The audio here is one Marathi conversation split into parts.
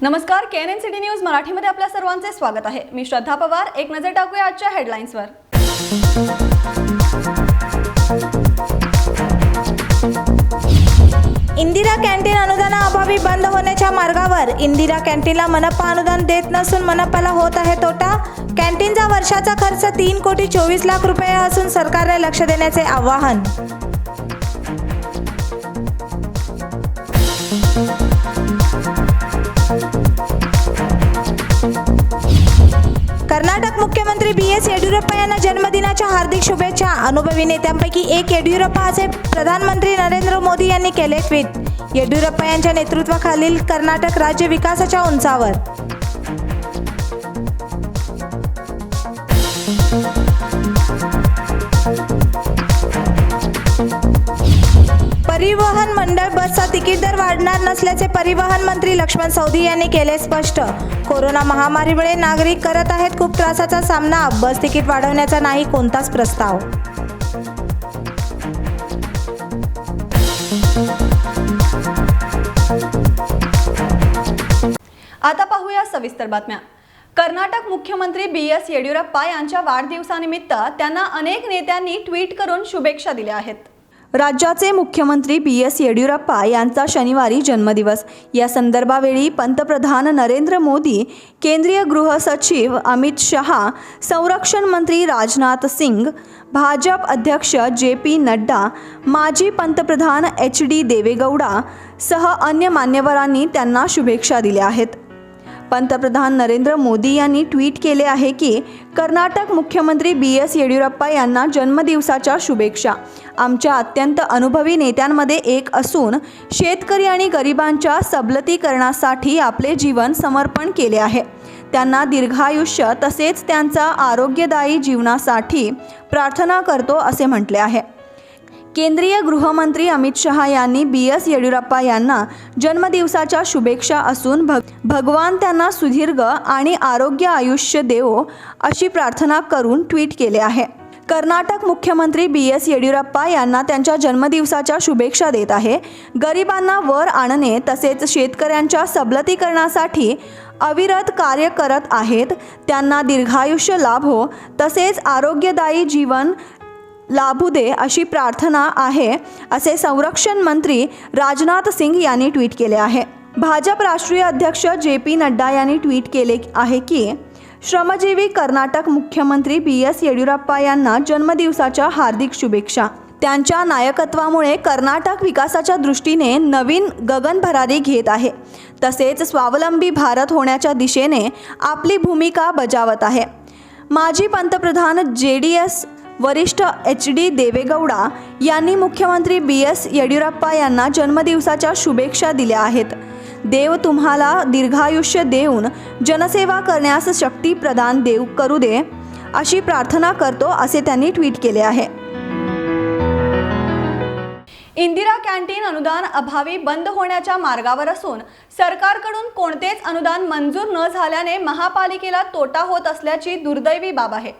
नमस्कार, केएनएन सिटी न्यूज मराठीमध्ये आपल्या सर्वांचे स्वागत आहे। मी श्रद्धा पवार। एक नजर टाकूया आजच्या हेडलाईन्सवर। इंदिरा कॅन्टीन अनुदानाअभावी बंद होण्याच्या मार्गावर। इंदिरा कॅन्टीनला मनपा अनुदान देत नसून मनपाला होत आहे तोटा। कॅन्टीनचा वर्षाचा खर्च 3,24,00,000 रुपये असून सरकारने लक्ष देण्याचे आवाहन। कर्नाटक मुख्यमंत्री बी.एस. येडियुरप्पा यांना जन्मदिनाच्या हार्दिक शुभेच्छा। अनुभवी नेत्यांपैकी एक येडियुरप्पा असे प्रधानमंत्री नरेंद्र मोदी यांनी केले ट्विट। येडियुरप्पा यांच्या नेतृत्वाखालील कर्नाटक राज्य विकासाच्या उंचावर। परिवहन मंडळ बसचा तिकीट दर वाढणार नसल्याचे परिवहन मंत्री लक्ष्मण सवदी यांनी केले स्पष्ट। कोरोना महामारीमुळे नागरिक करत आहेत खूप त्रासाचा सामना। बस तिकीट वाढवण्याचा नाही कोणताच प्रस्ताव। आता पाहूया सविस्तर बातम्या। कर्नाटक मुख्यमंत्री बी.एस. येडियुरप्पा यांच्या वाढदिवसानिमित्त त्यांना अनेक नेत्यांनी ट्विट करून शुभेच्छा दिल्या आहेत। राज्याचे मुख्यमंत्री बी.एस. येडियुरप्पा यांचा शनिवारी जन्मदिवस। या संदर्भावेळी पंतप्रधान नरेंद्र मोदी, केंद्रीय गृह सचिव अमित शहा, संरक्षण मंत्री राजनाथ सिंग, भाजप अध्यक्ष जे.पी. नड्डा, माजी पंतप्रधान एच.डी. देवेगौडा सह अन्य मान्यवरांनी त्यांना शुभेच्छा दिल्या आहेत। पंतप्रधान नरेंद्र मोदी यांनी ट्विट केले आहे की कर्नाटक मुख्यमंत्री बी.एस. येडियुरप्पा यांना जन्मदिवसाच्या शुभेच्छा। आमच्या अत्यंत अनुभवी नेत्यांमध्ये एक असून शेतकरी आणि गरिबांच्या सबलीकरणासाठी आपले जीवन समर्पण केले आहे। त्यांना दीर्घायुष्य तसेच त्यांचा आरोग्यदायी जीवनासाठी प्रार्थना करतो असे म्हटले आहे। केंद्रीय गृहमंत्री अमित शहा यांनी बी.एस. येडियुरप्पा यांना जन्मदिवसाच्या शुभेच्छा असून भगवान त्यांना सुदीर्घ आणि आरोग्य आयुष्य देवो अशी प्रार्थना करून ट्विट केले आहे। कर्नाटक मुख्यमंत्री बी.एस. येडियुरप्पा यांना त्यांच्या जन्मदिवसाच्या शुभेच्छा देत आहे। गरिबांना वर आणणे तसेच शेतकऱ्यांच्या सबलीकरणासाठी अविरत कार्य करत आहेत। त्यांना दीर्घायुष्य लाभो तसेच आरोग्यदायी जीवन लाभू दे अशी प्रार्थना आहे असे संरक्षण मंत्री राजनाथ सिंग यांनी ट्विट केले आहे। भाजप राष्ट्रीय अध्यक्ष जे.पी. नड्डा यांनी ट्विट केले आहे की श्रमजीवी कर्नाटक मुख्यमंत्री बी.एस. येडियुरप्पा यांना जन्मदिवसाच्या हार्दिक शुभेच्छा। त्यांच्या नायकत्वामुळे कर्नाटक विकासाच्या दृष्टीने नवीन गगनभरारी घेत आहे तसेच स्वावलंबी भारत होण्याच्या दिशेने आपली भूमिका बजावत आहे। माजी पंतप्रधान जे.डी.एस. वरिष्ठ एच.डी. देवेगौडा यांनी मुख्यमंत्री बी.एस. येडियुरप्पा यांना जन्मदिवसाच्या शुभेच्छा दिल्या आहेत। देव तुम्हाला दीर्घायुष्य देऊन जनसेवा करण्यास शक्ती प्रदान करू दे अशी प्रार्थना करतो असे त्यांनी ट्विट केले आहे। इंदिरा कॅन्टीन अनुदान अभावी बंद होण्याच्या मार्गावर असून सरकारकडून कोणतेच अनुदान मंजूर न झाल्याने महापालिकेला तोटा होत असल्याची दुर्दैवी बाब आहे।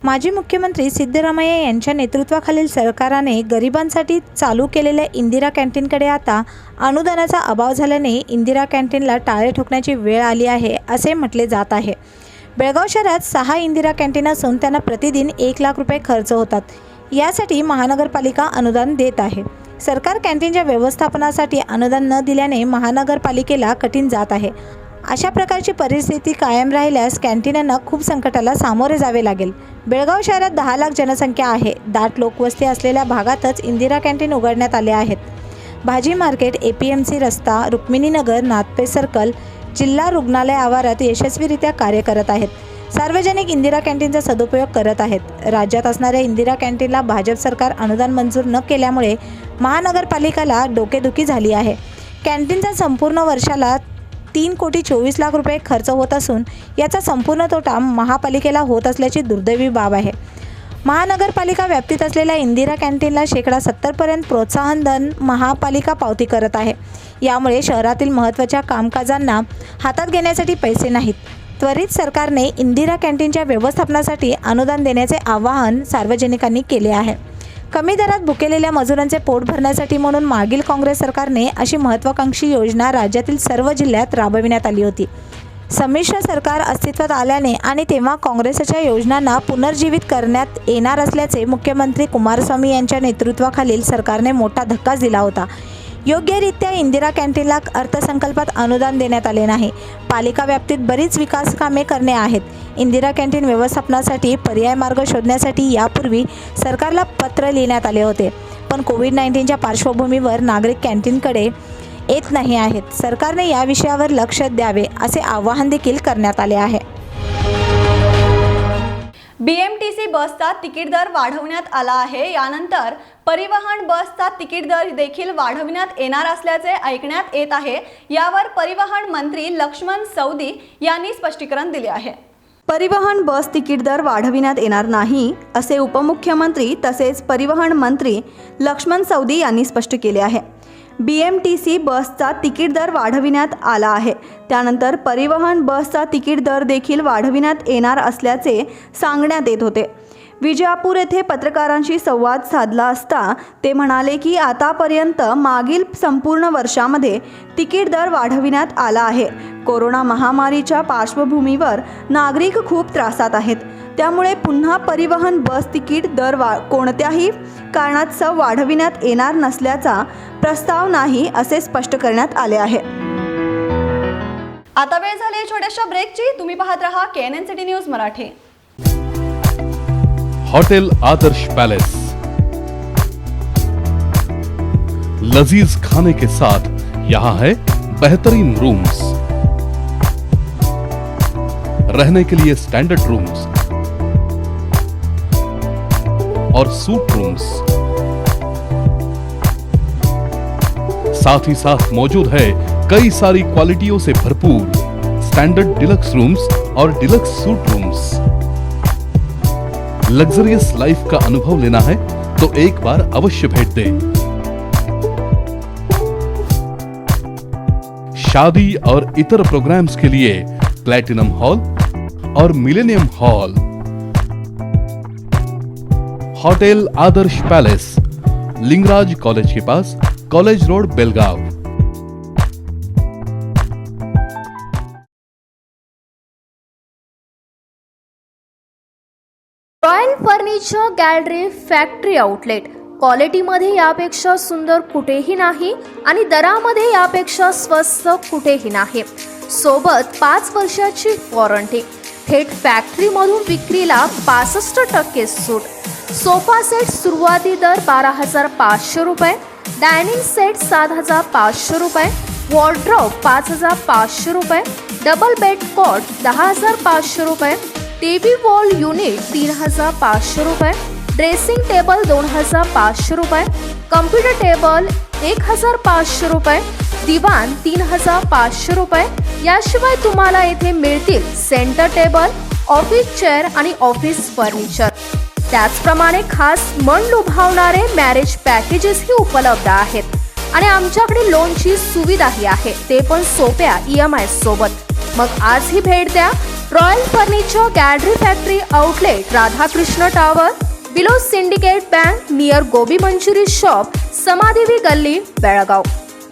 माजी मुख्यमंत्री सिद्धरामय्या यांच्या नेतृत्वाखालील सरकारने गरिबांसाठी चालू केलेल्या इंदिरा कॅन्टीनकडे आता अनुदानाचा अभाव झाल्याने इंदिरा कॅन्टीनला टाळे ठोकण्याची वेळ आली आहे असे म्हटले जात आहे। बेळगाव शहरात 6 इंदिरा कॅन्टीन असून त्यांना प्रतिदिन 1,00,000 रुपये खर्च होतात। यासाठी महानगरपालिका अनुदान देत आहे। सरकार कॅन्टीनच्या व्यवस्थापनासाठी अनुदान न दिल्याने महानगरपालिकेला कठीण जात आहे। अशा प्रकारची परिस्थिती कायम राहिल्यास कॅन्टीनना खूप संकटाला सामोरे जावे लागेल। बेळगाव शहरात 10 लाख जनसंख्या आहे। दाट लोकवस्ती असलेल्या भागातच इंदिरा कॅन्टीन उघडण्यात आले आहेत। भाजी मार्केट, APMC रस्ता, रुक्मिणीनगर, नाथपे सर्कल, जिल्हा रुग्णालय आवारात यशस्वीरित्या कार्य करत आहेत। सार्वजनिक इंदिरा कॅन्टीनचा सदुपयोग करत आहेत। राज्यात असणाऱ्या इंदिरा कॅन्टीनला भाजप सरकार अनुदान मंजूर न केल्यामुळे महानगरपालिकेला डोकेदुखी झाली आहे। कॅन्टीनचा संपूर्ण वर्षाला 3,24,00,000 रुपये खर्च होत असून याचा संपूर्ण तोटा महापालिकेला होत असल्याची दुर्दैवी बाब आहे। महानगरपालिका व्याप्तीत असलेल्या इंदिरा कॅन्टीनला 70% प्रोत्साहन धन महापालिका पावती करत आहे। यामुळे शहरातील महत्त्वाच्या कामकाजांना हातात घेण्यासाठी पैसे नाहीत। त्वरित सरकारने इंदिरा कॅन्टीनच्या व्यवस्थापनासाठी अनुदान देण्याचे आवाहन सार्वजनिकांनी केले आहे। कमी दरात भुकेलेल्या मजुरांचे पोट भरण्यासाठी म्हणून मागील काँग्रेस सरकारने अशी महत्त्वाकांक्षी योजना राज्यातील सर्व जिल्ह्यात राबविण्यात आली होती. संमिश्र सरकार अस्तित्वात आल्याने आणि तेव्हा काँग्रेसच्या योजनांना पुनर्जीवित करण्यात येणार असल्याचे मुख्यमंत्री कुमारस्वामी यांच्या नेतृत्वाखालील सरकारने मोठा धक्काच दिला होता. योग्यरित्या इंदिरा कॅन्टीनला अर्थसंकल्पात अनुदान देण्यात आले नाही. पालिका व्याप्तीत बरीच विकास कामे करणे आहेत. इंदिरा कॅन्टीन व्यवस्थापनासाठी पर्याय मार्ग शोधण्यासाठी यापूर्वी सरकारला पत्र लिहिण्यात आले होते, पण कोविड-19च्या पार्श्वभूमीवर नागरिक कॅन्टीनकडे येत नाही आहेत. सरकारने या विषयावर लक्ष द्यावे असे आवाहन देखील करण्यात आले आहे. BMTC बसचा तिकीट दर वाढवण्यात आला आहे. यानंतर परिवहन बसचा तिकीट दर देखील वाढवण्यात येणार असल्याचे ऐकण्यात येत आहे. यावर परिवहन मंत्री लक्ष्मण सवदी यांनी स्पष्टीकरण दिले आहे. परिवहन बस तिकीट दर वाढविण्यात येणार नाही असे उपमुख्यमंत्री तसेच परिवहन मंत्री लक्ष्मण सवदी यांनी स्पष्ट केले आहे. BMTC बसचा तिकीट दर वाढविण्यात आला आहे. त्यानंतर परिवहन बसचा तिकीट दर देखील वाढविण्यात येणार असल्याचे सांगण्यात येत होते. विजापूर येथे पत्रकारांशी संवाद साधला असता ते म्हणाले की आतापर्यंत मागील संपूर्ण वर्षामध्ये तिकीट दर वाढविण्यात आला आहे. कोरोना महामारीच्या पार्श्वभूमीवर नागरिक खूप त्रासात आहेत. त्यामुळे पुन्हा परिवहन बस तिकीट दर कोणत्याही कारणास्तव वाढविण्यात येणार नसल्याचा प्रस्ताव नाही असे स्पष्ट करण्यात आले आहे. आता वेळ झाली छोट्याशा ब्रेकची. तुम्ही पाहत रहा KNN city news Marathi. Hotel Adarsh palace लजीज खाने के साथ यहाँ है बेहतरीन रूम्स, रहने के लिए स्टैंडर्ड रूम्स और सूट रूम्स, साथ ही साथ मौजूद है कई सारी क्वालिटियों से भरपूर स्टैंडर्ड डिलक्स रूम्स और डिलक्स सूट रूम्स। लग्जरियस लाइफ का अनुभव लेना है तो एक बार अवश्य भेंट दें। शादी और इतर प्रोग्राम्स के लिए प्लैटिनम हॉल और millennium hall. Hotel Adarsh palace, Lingaraj college के पास, college road, Belgaum. Royal furniture gallery factory outlet क्वालिटीमध्ये यापेक्षा सुंदर कुठेही नाही आणि दरामध्ये यापेक्षा स्वस्त कुठेही नाही. सोबत 5 वर्षाची वॉरंटी. थेट फॅक्टरीमधून विक्रीला 65% सूट. सोफा सेट सुरुवाती दर 12,500 रुपये, डायनिंग सेट 7,500 रुपये, वॉर्डरोब 5,500 रुपये, डबल बेड कॉट 10,500 रुपये, टीव्ही वॉल युनिट 3,500 रुपये, ड्रेसिंग टेबल 2,500 रुपये, कम्प्युटर टेबल 1,500 रुपये, दिवाण 3,500 रुपये. याशिवाय तुम्हाला येथे मिळतील सेंटर टेबल, ऑफिस चेअर आणि ऑफिस फर्निचर. त्याचप्रमाणे खास मन लुभावणारे मॅरेज पॅकेजेसही उपलब्ध आहेत आणि आमच्याकडे लोनची सुविधाही आहे, ते पण सोप्या EMI सोबत. मग आजही भेट द्या royal furniture gallery factory outlet, Radhakrishna tower, below syndicate bank, near gobi manchuri shop, Samadevi Galli, Belgaum.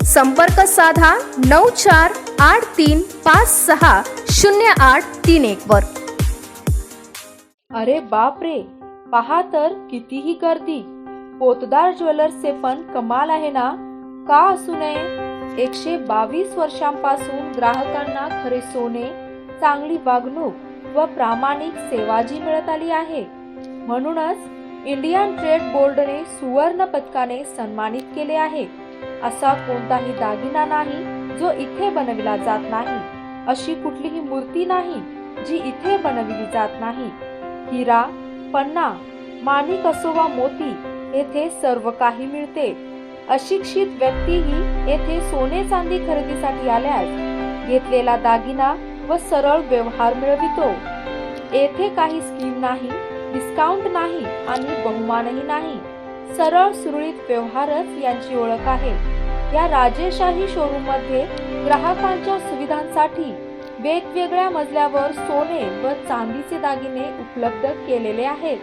संपर्क साधा 9483560831 वर. अरे बाप रे, पहा तर कितीही गर्दी. पोतदार ज्वेलर्सचे पण कमाल आहे ना, का असू नये. 122 वर्षांपासून ग्राहकांना खरे सोने, चांगली वागणूक व प्रामाणिक सेवा जी मिळत आली आहे. म्हणूनच इंडियन ट्रेड बोर्डने सुवर्ण पदकाने सन्मानित केले आहे. असा कोणताही दागिना नाही जो इथे बनविला जात नाही, अशी कुठलीही मूर्ती नाही जी इथे बनविली जात नाही. हिरा, पन्ना, माणिक असो वा मोती, येथे सर्व काही मिळते. अशिक्षित व्यक्तीही येथे सोने चांदी खरेदीसाठी आल्यास घेतलेला दागिना व सरळ व्यवहार मिळवितो. येथे काही स्कीम नाही, डिस्काउंट नाही आणि बहुमानही नाही. सरळ सुरळीत व्यवहारच यांची ओळख आहे. या राजेशाही शोरूम मध्ये ग्राहकांच्या सुविधांसाठी वेगवेगळ्या मजल्यावर सोने व चांदीचे दागिने उपलब्ध केलेले आहेत.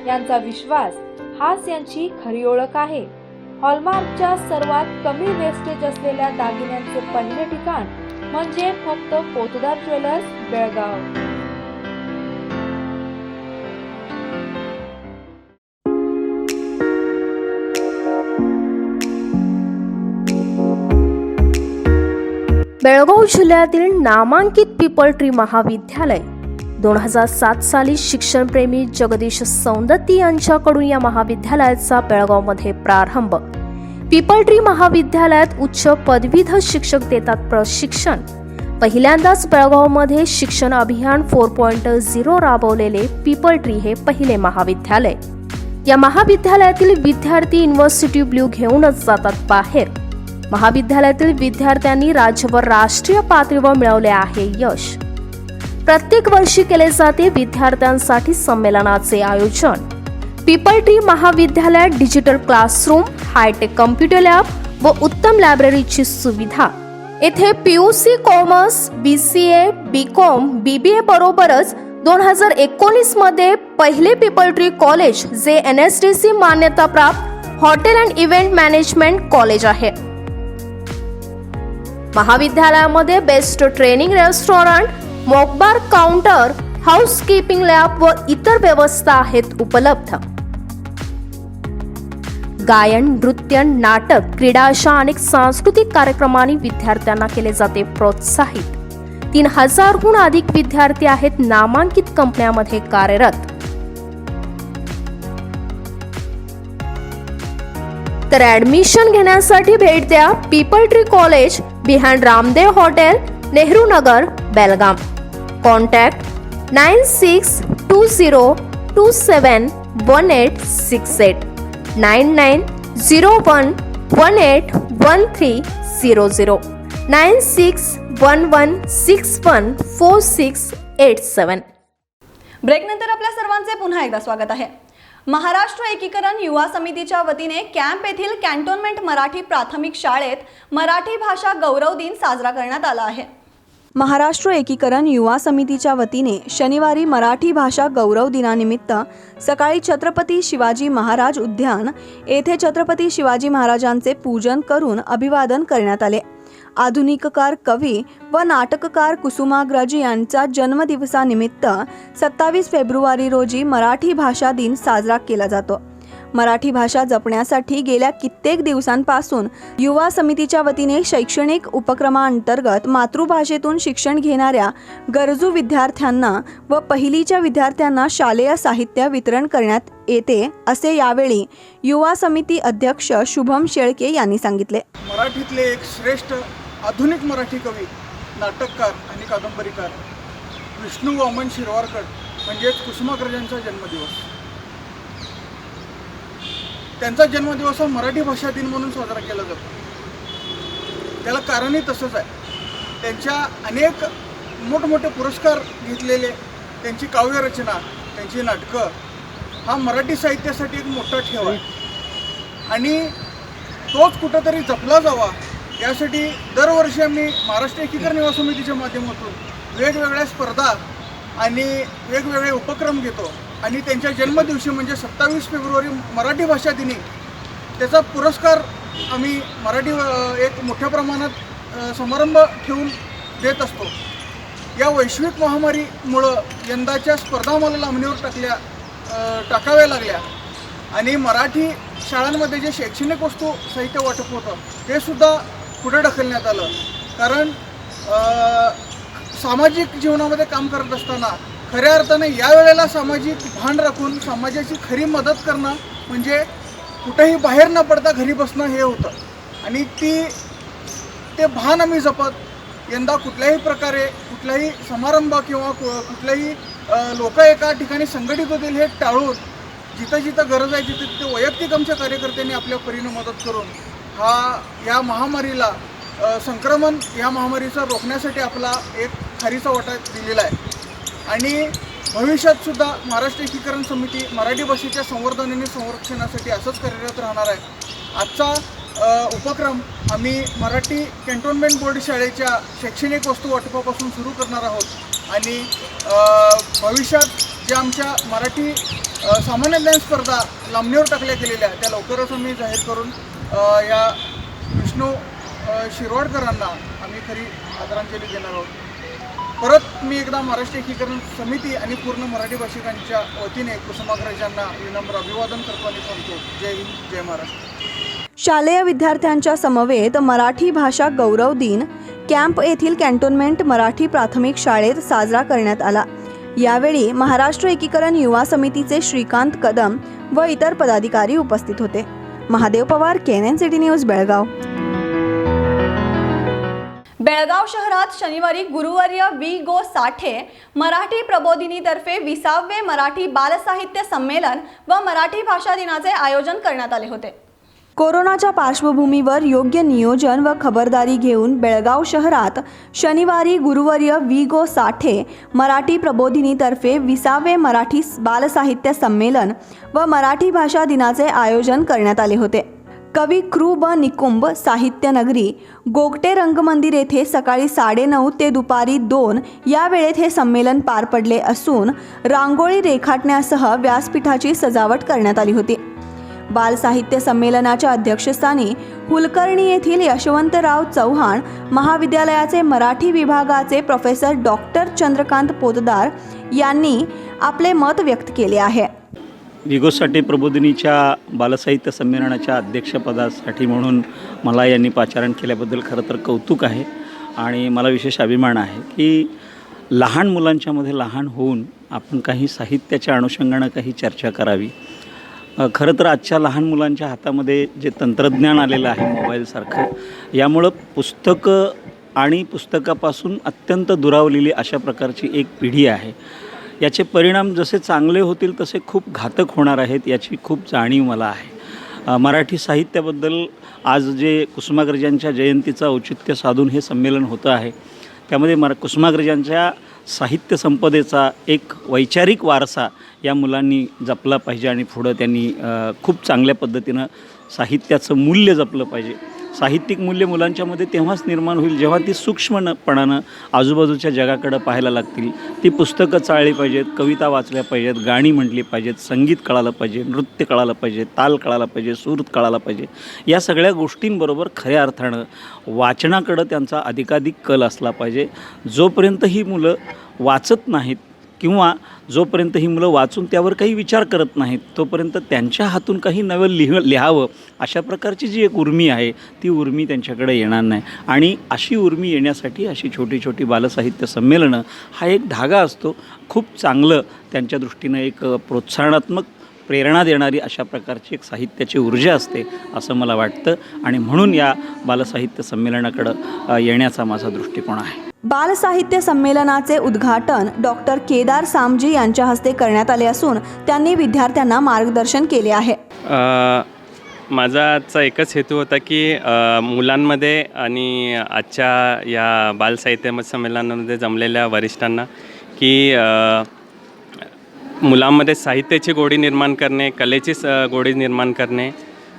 यांचा विश्वास हाच यांची खरी ओळख आहे. हॉलमार्कच्या सर्वात कमी वेस्टेज असलेल्या दागिन्यांचे पहिले ठिकाण म्हणजे फक्त पोतदार ज्वेलर्स, बेळगाव. बेळगाव जिल्ह्यातील नामांकित पीपल ट्री महाविद्यालय 2007 साली शिक्षणप्रेमी जगदीश सौंदत्ती यांच्याकडून या महाविद्यालयाचा बेळगावमध्ये प्रारंभ. पीपल ट्री महाविद्यालयात उच्च पदवीधर शिक्षक देतात प्रशिक्षण. पहिल्यांदाच बेळगावमध्ये शिक्षण अभियान 4.0 राबवलेले पीपल ट्री हे पहिले महाविद्यालय. या महाविद्यालयातील विद्यार्थी युनिव्हर्सिटी ब्ल्यू घेऊनच जातात बाहेर. महाविद्यालयातील विद्यार्थ्यांनी राज्यभर राष्ट्रीय पातळीवर मिळवले आहे यश. प्रत्येक वर्षी केले जाते विद्यार्थ्यांसाठी संमेलनाचे आयोजन. पीपल ट्री महाविद्यालयात digital classroom, hi tech computer lab व उत्तम लायब्ररीची सुविधा. येथे PUC commerce, BCA, BCom, BBA बरोबरच 2019 मध्ये पहिले पीपल ट्री कॉलेज जे NSDC मान्यताप्राप्त hotel and event management college आहे. महाविद्यालयामध्ये best training restaurant, mock bar counter, housekeeping lab व इतर व्यवस्था आहेत उपलब्ध. गायन, नृत्य, नाटक, क्रीडा अशा अनेक सांस्कृतिक कार्यक्रमांनी विद्यार्थ्यांना केले जाते प्रोत्साहित. 3000हून अधिक विद्यार्थी आहेत नामांकित कंपन्यांमध्ये कार्यरत. तर ऍडमिशन घेण्यासाठी भेट द्या people tree college, behind Ramdev hotel, Nehru Nagar, Belgaum. Contact 9620271868 9901181300 9611614687. ब्रेकनंतर आपल्या सर्वांचे पुन्हा एकदा स्वागत आहे. महाराष्ट्र एकीकरण युवा समितीच्या वतीने कॅम्प येथील कॅन्टोन्मेंट मराठी प्राथमिक शाळेत मराठी भाषा गौरव दिन साजरा करण्यात आला आहे. महाराष्ट्र एकीकरण युवा समितीच्या वतीने शनिवारी मराठी भाषा गौरव दिनानिमित्त सकाळी छत्रपती शिवाजी महाराज उद्यान येथे छत्रपती शिवाजी महाराजांचे पूजन करून अभिवादन करण्यात आले. आधुनिककार कवी व नाटककार कुसुमाग्रज यांचा जन्मदिवसानिमित्त 27 फेब्रुवारी रोजी मराठी भाषा दिन साजरा केला जातो. मराठी भाषा जपण्यासाठी गेल्या कित्येक दिवसांपासून युवा समितीच्या वतीने शैक्षणिक उपक्रमांतर्गत मातृभाषेतून शिक्षण घेणाऱ्या गरजू विद्यार्थ्यांना व पहिलीच्या विद्यार्थ्यांना शालेय साहित्य वितरण करण्यात येते, असे यावेळी युवा समिती अध्यक्ष शुभम शेळके यांनी सांगितले. मराठीतले एक श्रेष्ठ आधुनिक मराठी कवी, नाटककार आणि कादंबरीकार विष्णू वामन शिरवाडकर म्हणजेच कुसुमाग्रजांचा जन्मदिवस. त्यांचा जन्मदिवस हा मराठी भाषा दिन म्हणून साजरा केला जातो. त्याला कारणही तसंच आहे. त्यांच्या अनेक मोठमोठे पुरस्कार घेतलेले, त्यांची काव्यरचना, त्यांची नाटकं हा मराठी साहित्यासाठी एक मोठा ठेवा आहे आणि तोच कुठंतरी जपला जावा यासाठी दरवर्षी आम्ही महाराष्ट्र एकीकरण युवा समितीच्या माध्यमातून वेगवेगळ्या स्पर्धा आणि वेगवेगळे उपक्रम घेतो आणि त्यांच्या जन्मदिवशी म्हणजे 27 फेब्रुवारी मराठी भाषा दिनी त्याचा पुरस्कार आम्ही मराठी एक मोठ्या प्रमाणात समारंभ ठेवून देत असतो. या वैश्विक महामारीमुळं यंदाच्या स्पर्धा मला लांबणीवर टाकाव्या लागल्या आणि मराठी शाळांमध्ये जे शैक्षणिक वस्तू साहित्य वाटप होतं ते सुद्धा पुढे ढकलण्यात आलं. कारण सामाजिक जीवनामध्ये काम करत असताना खऱ्या अर्थाने यावेळेला सामाजिक भान राखून समाजाची खरी मदत करणं म्हणजे कुठेही बाहेर न पडता घरी बसणं हे होतं आणि ते भान आम्ही जपत यंदा कुठल्याही प्रकारे कुठलाही समारंभ किंवा कुठल्याही लोक एका ठिकाणी संघटित होतील हे टाळून जिथं जिथं गरज आहे तिथे वैयक्तिक आमच्या कार्यकर्त्यांनी आपल्या परीने मदत करून या महामारीला संक्रमण या महामारीचा रोखण्यासाठी आपला एक खारीचा वाटा दिलेला आहे आणि भविष्यात सुद्धा महाराष्ट्र एकीकरण समिती मराठी भाषेच्या संवर्धन आणि संरक्षणासाठी असंच कार्यरत राहणार आहे. आजचा उपक्रम आम्ही मराठी कॅन्टोन्मेंट बोर्ड शाळेच्या शैक्षणिक वस्तू वाटपापासून सुरू करणार आहोत आणि भविष्यात जे आमच्या मराठी सामान्य ज्ञान स्पर्धा लांबणीवर टाकल्या गेलेल्या त्या लवकरच आम्ही जाहीर करून या विष्णू शिरवाडकरांना आम्ही खरी आदरांजली देणार आहोत. परत मी एकदा महाराष्ट्र एकीकरण समिती आणि पूर्ण मराठी भाषिकांच्या वतीने कुसुमाग्रजांना विनम्र अभिवादन करतो आणि सांगतो जय हिंद जय महाराष्ट्र. शालेय विद्यार्थ्यांच्या समवेत मराठी भाषा गौरव दिन कॅम्प येथील कॅन्टोन्मेंट मराठी प्राथमिक शाळेत साजरा करण्यात आला. यावेळी महाराष्ट्र एकीकरण युवा समितीचे श्रीकांत कदम व इतर पदाधिकारी उपस्थित होते. Mahadev Pawar, KNN city news, Belgaum. Belgaum शहरात शनिवारी गुरुवर्य वि. साठे मराठी प्रबोधिनीतर्फे 20वे मराठी बालसाहित्य संमेलन व मराठी भाषा दिनाचे आयोजन करण्यात आले होते. कोरोनाच्या पार्श्वभूमीवर योग्य नियोजन व खबरदारी घेऊन बेळगाव शहरात शनिवारी गुरुवर्य वि. साठे मराठी प्रबोधिनीतर्फे 20वे मराठी बालसाहित्य संमेलन व मराठी भाषा दिनाचे आयोजन करण्यात आले होते. कवी कृ. ब. निकुंब साहित्य नगरी गोगटे रंगमंदिर येथे सकाळी 9:30 ते दुपारी 2 या वेळेत हे संमेलन पार पडले असून रांगोळी रेखाटण्यासह व्यासपीठाची सजावट करण्यात आली होती. बाल साहित्य संमेलनाच्या अध्यक्षस्थानी हुलकर्णी येथील यशवंतराव चव्हाण महाविद्यालयाचे मराठी विभागाचे प्रोफेसर डॉक्टर चंद्रकांत पोतदार यांनी आपले मत व्यक्त केले आहे. वि. साठे प्रबोधिनीच्या बालसाहित्य संमेलनाच्या अध्यक्षपदासाठी म्हणून मला यांनी पाचारण केल्याबद्दल खरं तर कौतुक आहे आणि मला विशेष अभिमान आहे की लहान मुलांच्यामध्ये लहान होऊन आपण काही साहित्याच्या अनुषंगानं काही चर्चा करावी. खरं तर आजच्या लहान मुलांच्या हातामध्ये जे तंत्रज्ञान आलेलं आहे मोबाईलसारखं, यामुळं पुस्तकं आणि पुस्तकापासून अत्यंत दुरावलेली अशा प्रकारची एक पिढी आहे. याचे परिणाम जसे चांगले होतील तसे खूप घातक होणार आहेत याची खूप जाणीव मला आहे. मराठी साहित्याबद्दल आज जे कुसुमाग्रजांच्या जयंतीचं औचित्य साधून हे संमेलन होतं आहे, त्यामध्ये कुसुमाग्रजांच्या साहित्य संपदेचा एक वैचारिक वारसा या मुलांनी जपला पाहिजे आणि पुढं त्यांनी खूप चांगल्या पद्धतीनं साहित्याचं मूल्य जपलं पाहिजे. साहित्यिक मूल्य मुलांच्यामध्ये तेव्हाच निर्माण होईल जेव्हा ती सूक्ष्मपणानं आजूबाजूच्या जगाकडं पाहायला लागतील. ती पुस्तकं चाळली पाहिजेत, कविता वाचल्या पाहिजेत, गाणी म्हटली पाहिजेत, संगीत कळालं पाहिजे, नृत्य कळालं पाहिजे, ताल कळाला पाहिजे, सूर कळाला पाहिजे. या सगळ्या गोष्टींबरोबर खऱ्या अर्थानं वाचनाकडं त्यांचा अधिकाधिक कल असला पाहिजे. जोपर्यंत ही मुलं वाचत नाहीत किंवा जोपर्यंत ही मुलं वाचून त्यावर काही विचार करत नाहीत तोपर्यंत त्यांच्या हातून काही नवं लिहावं अशा प्रकारची जी एक उर्मी आहे ती उर्मी त्यांच्याकडे येणार नाही. आणि अशी उर्मी येण्यासाठी अशी छोटी छोटी बालसाहित्य संमेलनं हा एक धागा असतो. खूप चांगलं त्यांच्या दृष्टीनं एक प्रोत्साहनात्मक प्रेरणा देणारी अशा प्रकारची एक साहित्याची ऊर्जा असते असं मला वाटतं आणि म्हणून या बालसाहित्य संमेलनाकडं येण्याचा माझा दृष्टिकोन आहे. बाल साहित्य संमेलनाचे उद्घाटन डॉक्टर केदार सामजी यांच्या हस्ते करण्यात आले असून त्यांनी विद्यार्थ्यांना मार्गदर्शन केले आहे. माझा आजचा एकच हेतू होता की मुलांमध्ये आणि आजच्या या बाल साहित्य संमेलनामध्ये जमलेल्या वरिष्ठांना की मुलांमध्ये साहित्याची गोडी निर्माण करणे, कलेची गोडी निर्माण करणे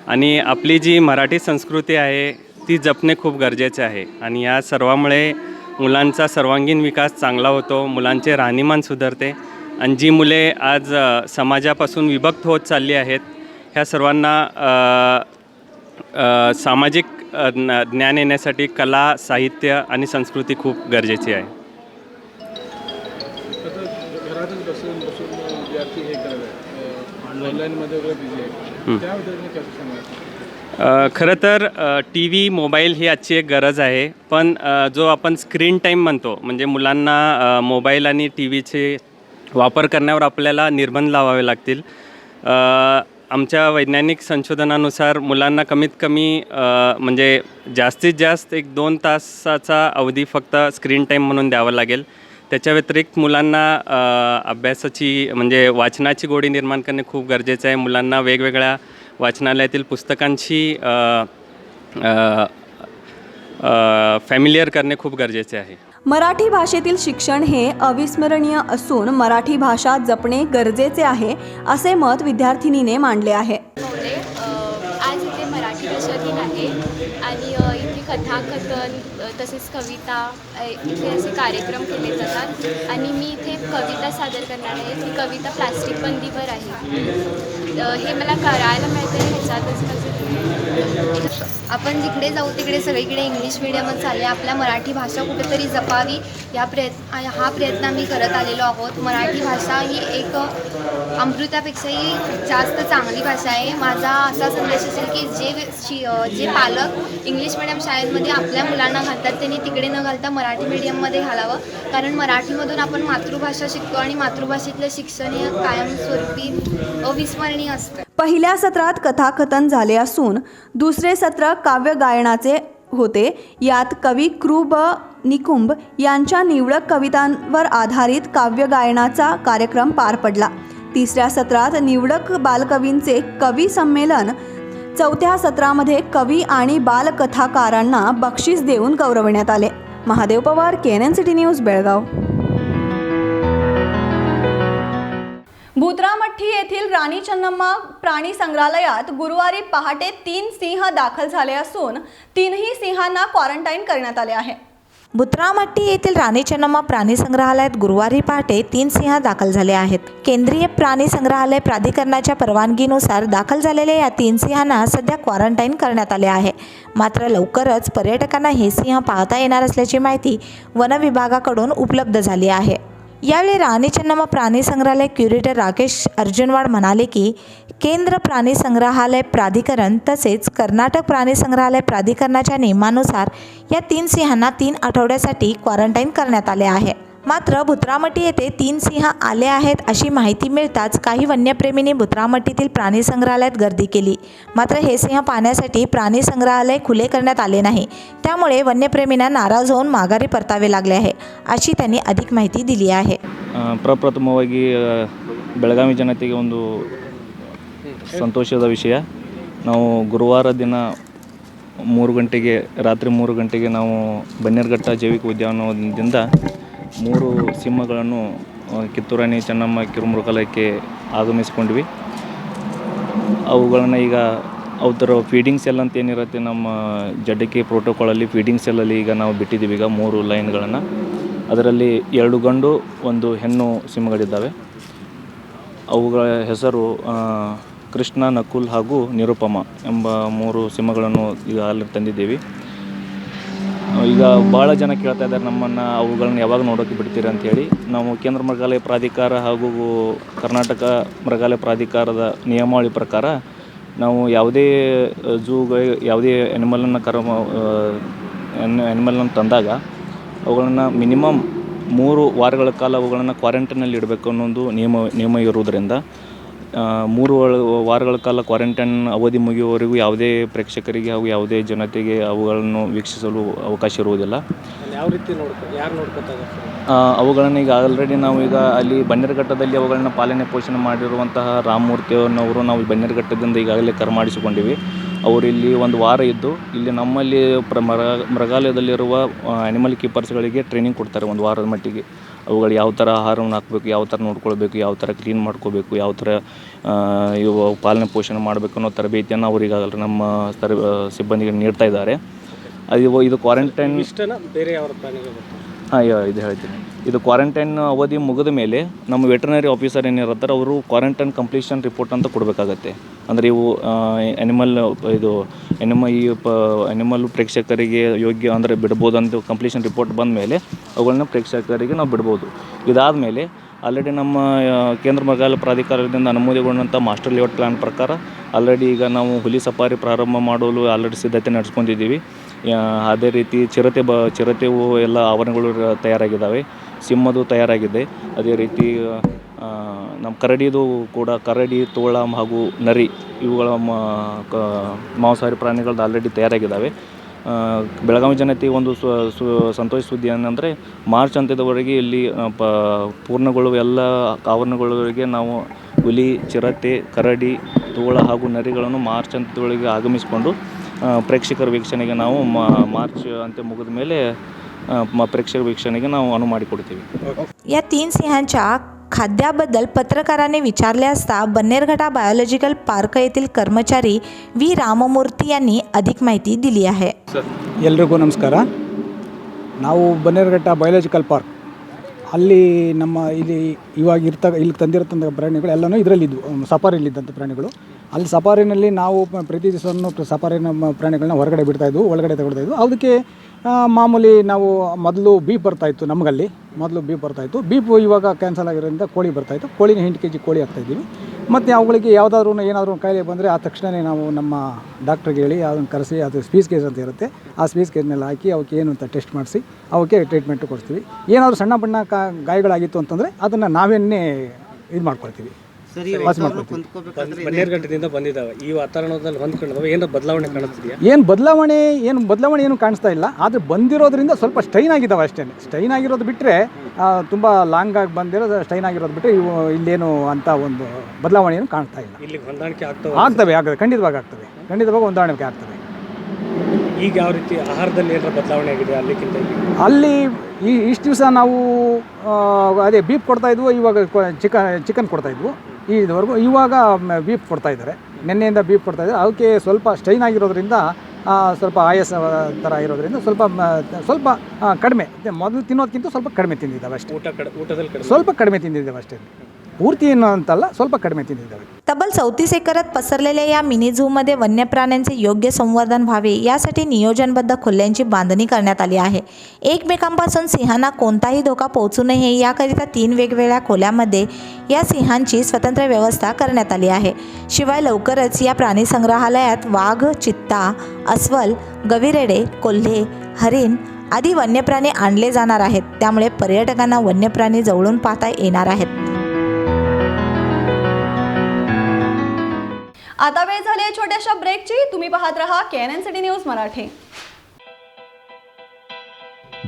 आणि आपली जी मराठी संस्कृती आहे ती जपणे खूप गरजेचे आहे. आणि या सर्वामुळे मुलांचा सर्वांगीण विकास चांगला होतो, मुलांचे राहणीमान सुधारते आणि जी मुले आज समाजापासून विभक्त होत चालली आहेत ह्या सर्वांना सामाजिक ज्ञान येण्यासाठी कला, साहित्य आणि संस्कृती खूप गरजेची आहे. घरातच बसून विद्यार्थी हे करत ऑनलाईनमध्ये वगैरे बिझी आहे, त्याबद्दल कसं सांगायचं? खरं तर टी व्ही, मोबाईल ही आजची एक गरज आहे, पण जो आपण स्क्रीन टाईम म्हणतो म्हणजे मुलांना मोबाईल आणि टी व्हीचे वापर करण्यावर आपल्याला निर्बंध लावावे लागतील. आमच्या वैज्ञानिक संशोधनानुसार मुलांना कमीत कमी म्हणजे जास्तीत जास्त 1-2 तासाचा अवधी फक्त स्क्रीन टाईम म्हणून द्यावा लागेल. त्याच्या व्यतिरिक्त मुलांना अभ्यासाची म्हणजे वाचनाची गोडी निर्माण करणे खूप गरजेचं आहे. मुलांना वेगवेगळ्या वाचनालयातील पुस्तकांशी फॅमिलियर करणे खूप गरजेचे आहे. मराठी भाषेतील शिक्षण हे अविस्मरणीय असून मराठी भाषा जपणे गरजेचे आहे असे मत विद्यार्थिनीने मांडले आहे. आज इथे मराठी भाषा दिन आहे आणि इथे कथाकथन, तसेच कविता इथे असे कार्यक्रम केले जातात आणि मी इथे कविता सादर करणार आहे. ती कविता प्लास्टिक बंदीवर आहे. हे मला करायला मिळतं ह्याच्यातच माझं आपण जिकडे जाऊ तिकडे सगळीकडे इंग्लिश मिडियमच चालले. आपल्या मराठी भाषा कुठेतरी जपावी हा प्रयत्न आम्ही करत आलेलो आहोत. मराठी भाषा ही एक अमृतापेक्षाही जास्त चांगली भाषा आहे. माझा असा संदेश असेल की जे पालक इंग्लिश मिडियम शाळेमध्ये आपल्या मुलांना घालतात त्यांनी तिकडे न घालता मराठी मीडियममध्ये घालावं. कारण मराठीमधून आपण मातृभाषा शिकतो आणि मातृभाषेतलं शिक्षण हे कायमस्वरूपी अविस्मरणीय असतं. पहिल्या सत्रात कथाकथन झाले असून दुसरे सत्र काव्य गायनाचे होते. यात कवी कृ. ब. निकुंभ यांच्या निवडक कवितांवर आधारित काव्य गायनाचा कार्यक्रम पार पडला. तिसऱ्या सत्रात निवडक बालकवींचे कवी संमेलन. चौथ्या सत्रामध्ये कवी आणि बालकथाकारांना बक्षीस देऊन गौरवण्यात आले. Mahadev Pawar, KNN city news, Belgaum. Bhutramhatti येथील राणी चन्नम्मा प्राणी संग्रहालयात गुरुवारी पहाटे 3 सिंह दाखल झाले असून 3ही सिंहांना क्वारंटाईन करण्यात आले आहे. भुतरामट्टी येथील राणी चन्नम्मा प्राणी संग्रहालयात गुरुवारी पहाटे 3 सिंह दाखल झाले आहेत. केंद्रीय प्राणी संग्रहालय प्राधिकरणाच्या परवानगीनुसार दाखल झालेल्या या 3 सिंहांना सध्या क्वारंटाईन करण्यात आले आहे. मात्र लवकरच पर्यटकांना हे सिंह पाहता येणार असल्याची माहिती वन विभागाकडून उपलब्ध झाली आहे. यावेळी राणी चन्नम्मा प्राणी संग्रहालय क्युरेटर राकेश अर्जुनवाड म्हणाले की केंद्र प्राणी संग्रहालय प्राधिकरण तसेच कर्नाटक प्राणी संग्रहालय प्राधिकरणाच्या नियमानुसार या 3 सिंहांना 3 आठवड्यासाठी क्वारंटाईन करण्यात आले आहे. मात्र भुतरामट्टी येथे 3 सिंह आले आहेत अशी माहिती मिळताच काही वन्यप्रेमींनी भुतरामट्टीतील प्राणी संग्रहालयात गर्दी केली. मात्र हे सिंह पाहण्यासाठी प्राणी संग्रहालय खुले करण्यात आले नाही. त्यामुळे वन्यप्रेमींना नाराज होऊन माघारी परतावे लागले आहे अशी त्यांनी अधिक माहिती दिली आहे. ಪ್ರಪ್ರಥಮವಾಗಿ ಬೆಳಗಾವಿ ಜನತೆಗೆ ಒಂದು ಸಂತೋಷದ ವಿಷಯ. ನಾವು ಗುರುವಾರ ದಿನ 3 ಗಂಟೆಗೆ ರಾತ್ರಿ 3 ಗಂಟೆಗೆ ನಾವು ಬನ್ನೇರುಘಟ್ಟ ಜೈವಿಕ ಉದ್ಯಾನವನದಿಂದ 3 ಸಿಂಹಗಳನ್ನು ಕಿತ್ತೂರು ರಾಣಿ ಚೆನ್ನಮ್ಮ ಕಿರುಮೃಗಾಲಯಕ್ಕೆ ಆಗಮಿಸಿಕೊಂಡ್ವಿ. ಅವುಗಳನ್ನು ಈಗ ಅವರ ಫೀಡಿಂಗ್ ಸೆಲ್ ಅಂತ ಏನಿರುತ್ತೆ ನಮ್ಮ ಜಡ್ಡಕ್ಕೆ ಪ್ರೋಟೋಕಾಲಲ್ಲಿ ಫೀಡಿಂಗ್ ಸೆಲ್ಲಲ್ಲಿ ಈಗ ನಾವು ಬಿಟ್ಟಿದ್ದೀವಿ ಈಗ 3 ಲೈನ್ಗಳನ್ನು. ಅದರಲ್ಲಿ 2 ಗಂಡು 1 ಹೆಣ್ಣು ಸಿಂಹಗಳಿದ್ದಾವೆ. ಅವುಗಳ ಹೆಸರು ಕೃಷ್ಣ, ನಕುಲ್ ಹಾಗೂ ನಿರುಪಮ ಎಂಬ 3 ಸಿಂಹಗಳನ್ನು ಈಗ ಅಲ್ಲಿ ತಂದಿದ್ದೀವಿ. ಈಗ ಭಾಳ ಜನ ಕೇಳ್ತಾ ಇದ್ದಾರೆ ನಮ್ಮನ್ನು ಅವುಗಳನ್ನ ಯಾವಾಗ ನೋಡೋಕ್ಕೆ ಬಿಡ್ತೀರಿ ಅಂಥೇಳಿ. ನಾವು ಕೇಂದ್ರ ಮೃಗಾಲಯ ಪ್ರಾಧಿಕಾರ ಹಾಗೂ ಕರ್ನಾಟಕ ಮೃಗಾಲಯ ಪ್ರಾಧಿಕಾರದ ನಿಯಮಾವಳಿ ಪ್ರಕಾರ ನಾವು ಯಾವುದೇ ಯಾವುದೇ ಆ್ಯನಿಮಲನ್ನು ತಂದಾಗ ಅವುಗಳನ್ನು ಮಿನಿಮಮ್ 3 ವಾರಗಳ ಕಾಲ ಅವುಗಳನ್ನು ಕ್ವಾರಂಟೈನಲ್ಲಿ ಇಡಬೇಕು ಅನ್ನೋದು ನಿಯಮ ಇರುವುದರಿಂದ 3 ವಾರಗಳ ಕಾಲ ಕ್ವಾರಂಟೈನ್ ಅವಧಿ ಮುಗಿಯುವವರೆಗೂ ಯಾವುದೇ ಪ್ರೇಕ್ಷಕರಿಗೆ ಹಾಗೂ ಯಾವುದೇ ಜನತೆಗೆ ಅವುಗಳನ್ನು ವೀಕ್ಷಿಸಲು ಅವಕಾಶ ಇರುವುದಿಲ್ಲ. ಯಾವ ರೀತಿ ಯಾರು ನೋಡ್ಕೊತಾರೆ? ಅವುಗಳನ್ನು ಈಗ ಆಲ್ರೆಡಿ ನಾವು ಈಗ ಅಲ್ಲಿ ಬನ್ನೇರುಘಟ್ಟದಲ್ಲಿ ಅವುಗಳನ್ನ ಪಾಲನೆ ಪೋಷಣೆ ಮಾಡಿರುವಂತಹ ರಾಮಮೂರ್ತಿಯವರು ನಾವು ಬನ್ನೇರುಘಟ್ಟದಿಂದ ಈಗಾಗಲೇ ಕರೆಮಾಡಿಸಿಕೊಂಡಿವಿ. ಅವರು ಇಲ್ಲಿ 1 ವಾರ ಇದ್ದು ಇಲ್ಲಿ ನಮ್ಮಲ್ಲಿ ಮೃಗಾಲಯದಲ್ಲಿರುವ ಆ್ಯನಿಮಲ್ ಕೀಪರ್ಸ್ಗಳಿಗೆ ಟ್ರೈನಿಂಗ್ ಕೊಡ್ತಾರೆ 1 ವಾರದ ಮಟ್ಟಿಗೆ. ಅವುಗಳು ಯಾವ ಥರ ಆಹಾರವನ್ನು ಹಾಕಬೇಕು, ಯಾವ ಥರ ನೋಡ್ಕೊಳ್ಬೇಕು, ಯಾವ ಥರ ಕ್ಲೀನ್ ಮಾಡ್ಕೋಬೇಕು, ಯಾವ ಥರ ಇವು ಪಾಲನೆ ಪೋಷಣೆ ಮಾಡಬೇಕು ಅನ್ನೋ ತರಬೇತಿಯನ್ನು ಅವರಿಗಾಗಲೇ ನಮ್ಮ ಸಿಬ್ಬಂದಿಗೆ ನೀಡ್ತಾ ಇದ್ದಾರೆ. ಇದು ಕ್ವಾರಂಟೈನ್ ಬೇರೆ ಯಾವ ಪ್ರಾಣಿಗಳು? ಹಾಂ, ಇದು ಹೇಳ್ತೀನಿ. ಇದು ಕ್ವಾರಂಟೈನ್ ಅವಧಿ ಮುಗಿದ ಮೇಲೆ ನಮ್ಮ ವೆಟರ್ನರಿ ಆಫೀಸರ್ ಏನಿರ್ತಾರೆ ಅವರು ಕ್ವಾರಂಟೈನ್ ಕಂಪ್ಲೀಷನ್ ರಿಪೋರ್ಟ್ ಅಂತ ಕೊಡಬೇಕಾಗತ್ತೆ. ಅಂದರೆ ಇವು ಅನಿಮಲ್ ಪ್ರೇಕ್ಷಕರಿಗೆ ಯೋಗ್ಯ ಅಂದರೆ ಬಿಡ್ಬೋದು ಅಂತ ಕಂಪ್ಲೀಷನ್ ರಿಪೋರ್ಟ್ ಬಂದ ಮೇಲೆ ಅವುಗಳನ್ನ ಪ್ರೇಕ್ಷಕರಿಗೆ ನಾವು ಬಿಡ್ಬೋದು. ಇದಾದ ಮೇಲೆ ಆಲ್ರೆಡಿ ನಮ್ಮ ಕೇಂದ್ರ ಮೃಗಾಲಯ ಪ್ರಾಧಿಕಾರದಿಂದ ಅನುಮೋದನೆಗೊಂಡಂಥ ಮಾಸ್ಟರ್ ಲೇಔಟ್ ಪ್ಲ್ಯಾನ್ ಪ್ರಕಾರ ಆಲ್ರೆಡಿ ಈಗ ನಾವು ಹುಲಿ ಸಫಾರಿ ಪ್ರಾರಂಭ ಮಾಡಲು ಆಲ್ರೆಡಿ ಸಿದ್ಧತೆ ನಡೆಸ್ಕೊಂಡಿದ್ದೀವಿ. ಅದೇ ರೀತಿ ಚಿರತೆವು ಎಲ್ಲ ಆವರಣಗಳು ತಯಾರಾಗಿದ್ದಾವೆ, ಸಿಂಹದು ತಯಾರಾಗಿದೆ. ಅದೇ ರೀತಿ ನಮ್ಮ ಕರಡಿದು ಕೂಡ ಕರಡಿ, ತೋಳ ಹಾಗೂ ನರಿ ಇವುಗಳ ಮಾಂಸಾಹಾರಿ ಪ್ರಾಣಿಗಳದ್ದು ಆಲ್ರೆಡಿ ತಯಾರಾಗಿದ್ದಾವೆ. ಬೆಳಗಾವಿ ಜನತೆ ಒಂದು ಸಂತೋಷ ಸುದ್ದಿ ಏನಂದರೆ ಮಾರ್ಚ್ ಅಂತ್ಯದವರೆಗೆ ಇಲ್ಲಿ ಪೂರ್ಣಗೊಳ್ಳುವ ಎಲ್ಲ ಆವರಣಗಳವರೆಗೆ ನಾವು ಹುಲಿ, ಚಿರತೆ, ಕರಡಿ, ತೋಳ ಹಾಗೂ ನರಿಗಳನ್ನು ಮಾರ್ಚ್ ಅಂತ್ಯದೊಳಗೆ ಆಗಮಿಸಿಕೊಂಡು ಪ್ರೇಕ್ಷಕರ ವೀಕ್ಷಣೆಗೆ ನಾವು ಮಾರ್ಚ್ ಅಂತ್ಯ ಮುಗಿದ ಮೇಲೆ प्रेक्षक वीक्षणेಗೆ ನಾವು ಅನುವು ಮಾಡಿಕೊಡ್ತೀವಿ. या 3 सिंहांच्या खाद्याबद्दल पत्रकारांनी विचारले असता बन्नेरघट्टा बायोलॉजिकल पार्क येथील कर्मचारी वी राममूर्ती यांनी अधिक माहिती दिली आहे. ಎಲ್ರಿಗೂ ನಮಸ್ಕಾರ. ನಾವು ಬನ್ನೇರುಘಟ್ಟ ಬಯೋಲಾಜಿಕಲ್ ಪಾರ್ಕ್ ಅಲ್ಲಿ ನಮ್ಮ ಇಲ್ಲಿ ತಂದಿರತಕ್ಕಂಥ ಪ್ರಾಣಿಗಳು ಎಲ್ಲನೂ ಇದರಲ್ಲಿದ್ದವು, ಸಫಾರಿಲಿದ್ದಂಥ ಪ್ರಾಣಿಗಳು. ಅಲ್ಲಿ ಸಫಾರಿನಲ್ಲಿ ನಾವು ಪ್ರತಿ ದಿವಸವನ್ನು ಸಫಾರಿನ ಪ್ರಾಣಿಗಳನ್ನ ಹೊರಗಡೆ ಬಿಡ್ತಾಯಿದ್ವು, ಒಳಗಡೆ ತಗೊಳ್ತಾಯಿದ್ವು. ಅದಕ್ಕೆ ಮಾಮೂಲಿ ನಾವು ಮೊದಲು ಬೀಫ್ ಬರ್ತಾಯಿತ್ತು, ನಮಗಲ್ಲಿ ಮೊದಲು ಬೀಫ್ ಬರ್ತಾಯಿತ್ತು. ಬೀಫು ಇವಾಗ ಕ್ಯಾನ್ಸಲ್ ಆಗಿರೋದ್ರಿಂದ ಕೋಳಿ ಬರ್ತಾಯಿತ್ತು. ಕೋಳಿನ 8 kg ಕೋಳಿ ಹಾಕ್ತಾಯಿದ್ದೀವಿ. ಮತ್ತು ಅವುಗಳಿಗೆ ಯಾವುದಾದ್ರೂ ಏನಾದರೂ ಕಾಯಿಲೆ ಬಂದರೆ ಆ ತಕ್ಷಣವೇ ನಾವು ನಮ್ಮ ಡಾಕ್ಟ್ರಿಗೆ ಹೇಳಿ ಅದನ್ನು ಕರೆಸಿ, ಅದು ಸ್ಪೀಸ್ ಕೇಸ್ ಅಂತ ಇರುತ್ತೆ, ಆ ಸ್ಪೀಸ್ ಕೇಸ್ನೆಲ್ಲ ಹಾಕಿ ಅವಕ್ಕೆ ಏನು ಅಂತ ಟೆಸ್ಟ್ ಮಾಡಿಸಿ ಅವಕ್ಕೆ ಟ್ರೀಟ್ಮೆಂಟ್ ಕೊಡ್ತೀವಿ. ಏನಾದರೂ ಸಣ್ಣ ಬಣ್ಣ ಗಾಯಗಳಾಗಿತ್ತು ಅಂತಂದರೆ ಅದನ್ನು ನಾವೇನೇ ಇದು ಮಾಡ್ಕೊಳ್ತೀವಿ, ವಾಸಿ ಮಾಡ್ಕೊಳ್ತೀವಿ. ಬನ್ನೇರುಘಟ್ಟದಿಂದ ಬಂದಿದ್ದಾವೆ, ಈ ವಾತಾವರಣದಲ್ಲಿ ಹೊಂದ್ಕೊಂಡಿದ್ದಾವೆ, ಏನು ಬದಲಾವಣೆ ಕಾಣಿಸ್ತಿದೆಯಾ? ಏನು ಬದಲಾವಣೆ ಏನು ಕಾಣಿಸ್ತಾ ಇಲ್ಲ. ಆದರೆ ಬಂದಿರೋದ್ರಿಂದ ಸ್ವಲ್ಪ ಸ್ಟೈನ್ ಆಗಿದ್ದಾವೆ ಅಷ್ಟೇ. ಸ್ಟೈನ್ ಆಗಿರೋದು ಬಿಟ್ಟರೆ ತುಂಬ ಲಾಂಗ್ ಆಗಿ ಬಂದಿರೋದು ಸ್ಟೈನ್ ಆಗಿರೋದು ಬಿಟ್ಟರೆ ಇವು ಇಲ್ಲೇನು ಅಂತ ಒಂದು ಬದಲಾವಣೆ ಏನು ಕಾಣ್ತಾ ಇಲ್ಲ. ಇಲ್ಲಿ ಹೊಂದಾಣಿಕೆ ಆಗ್ತವೆ ಖಂಡಿತವಾಗಿ ಹೊಂದಾಣಿಕೆ ಆಗ್ತವೆ. ಈಗ ಯಾವ ರೀತಿ ಆಹಾರದಲ್ಲಿ ಏನಾರ ಬದಲಾವಣೆ ಆಗಿದೆ ಅಲ್ಲಿಗಿಂತ? ಅಲ್ಲಿ ಇಷ್ಟು ದಿವಸ ನಾವು ಅದೇ ಬೀಫ್ ಕೊಡ್ತಾಯಿದ್ವು, ಇವಾಗ ಚಿಕನ್ ಕೊಡ್ತಾಯಿದ್ವು ಇದುವರೆಗೂ. ಇವಾಗ ಬೀಫ್ ಕೊಡ್ತಾಯಿದ್ದಾರೆ, ನಿನ್ನೆಯಿಂದ ಬೀಫ್ ಕೊಡ್ತಾಯಿದ್ದಾರೆ. ಅದಕ್ಕೆ ಸ್ವಲ್ಪ ಸ್ಟೈನ್ ಆಗಿರೋದ್ರಿಂದ ಸ್ವಲ್ಪ ಆಯಾಸ ಥರ ಇರೋದ್ರಿಂದ ಸ್ವಲ್ಪ ಕಡಿಮೆ, ಮೊದಲು ತಿನ್ನೋದಕ್ಕಿಂತ ಸ್ವಲ್ಪ ಕಡಿಮೆ ತಿಂದಿದ್ದಾವೆ ಅಷ್ಟೇ. ಊಟದಲ್ಲಿ ಸ್ವಲ್ಪ ಕಡಿಮೆ ತಿಂದಿದ್ದಾವೆ ಅಷ್ಟೇ, पूर्ती ಅಂತಲ್ಲ, ಸ್ವಲ್ಪ ಕಡಿಮೆ ತಿಂದಿದ್ದಾವೆ. तब्बल 34 एकरात पसरलेल्या या मिनी झूमध्ये वन्य प्राण्यांचे योग्य संवर्धन व्हावे यासाठी नियोजनबद्ध खोल्यांची बांधणी करण्यात आली आहे. एकमेकांपासून सिंहांना कोणताही धोका पोहोचू नये याकरिता 3 वेगवेगळ्या खोल्यांमध्ये या सिंहांची स्वतंत्र व्यवस्था करण्यात आली आहे. शिवाय लवकरच या प्राणी संग्रहालयात वाघ, चित्ता, अस्वल, गविरेडे, कोल्हे, हरिण आदी वन्यप्राणी आणले जाणार आहेत. त्यामुळे पर्यटकांना वन्यप्राणी जवळून पाहता येणार आहेत. आता वेळ झाली आहे छोट्याशा ब्रेकची. तुम्ही पाहत रहा KNN सिटी न्यूज मराठी.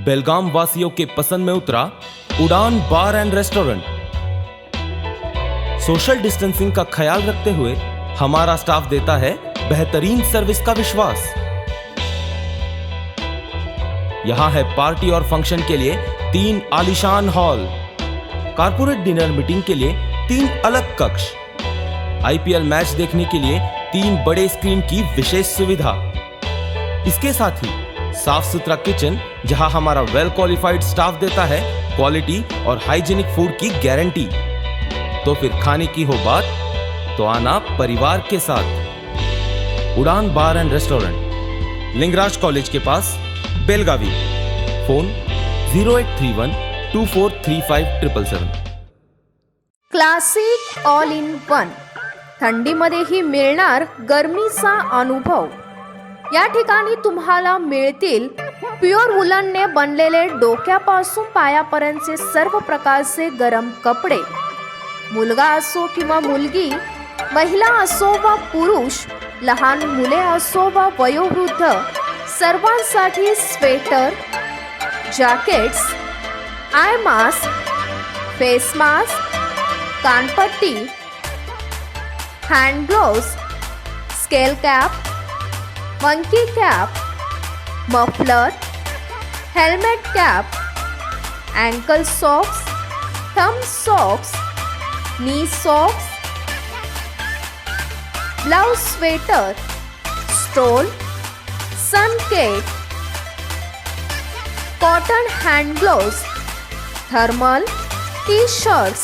बेलगाम वासियों के पसंद में उतरा उड़ान bar and restaurant. Social distancing का ख्याल रखते हुए हमारा स्टाफ देता है बेहतरीन सर्विस का विश्वास. यहां है पार्टी और फंक्शन के लिए 3 आलीशान हॉल, कारपोरेट डिनर मीटिंग के लिए 3 अलग कक्ष, IPL मैच देखने के लिए 3 बड़े स्क्रीन की विशेष सुविधा. इसके साथ ही साफ सुथरा किचन जहां हमारा वेल क्वालिफाइड स्टाफ देता है क्वालिटी और हाइजीनिक फूड की गारंटी. तो फिर खाने की हो बात तो आना परिवार के साथ. Udaan bar and restaurant, Lingaraj college के पास, Belagavi. Phone 0831243577. Classic all in one. थंडीमध्येही मिळणार गरमीचा अनुभव. या ठिकाणी तुम्हाला मिळतील प्युअर वुलनने बनलेले डोक्यापासून पायापर्यंतचे सर्व प्रकारचे गरम कपडे. मुलगा असो किंवा मुलगी, महिला असो वा पुरुष, लहान मुले असो वा वयोवृद्ध, सर्वांसाठी sweater, jackets, eye mask, face mask, कानपट्टी, hand gloves, skull cap, monkey cap, muffler, helmet cap, ankle socks, thumb socks, knee socks, blouse sweater, stole, sun cat, cotton hand gloves, thermal, T shirts,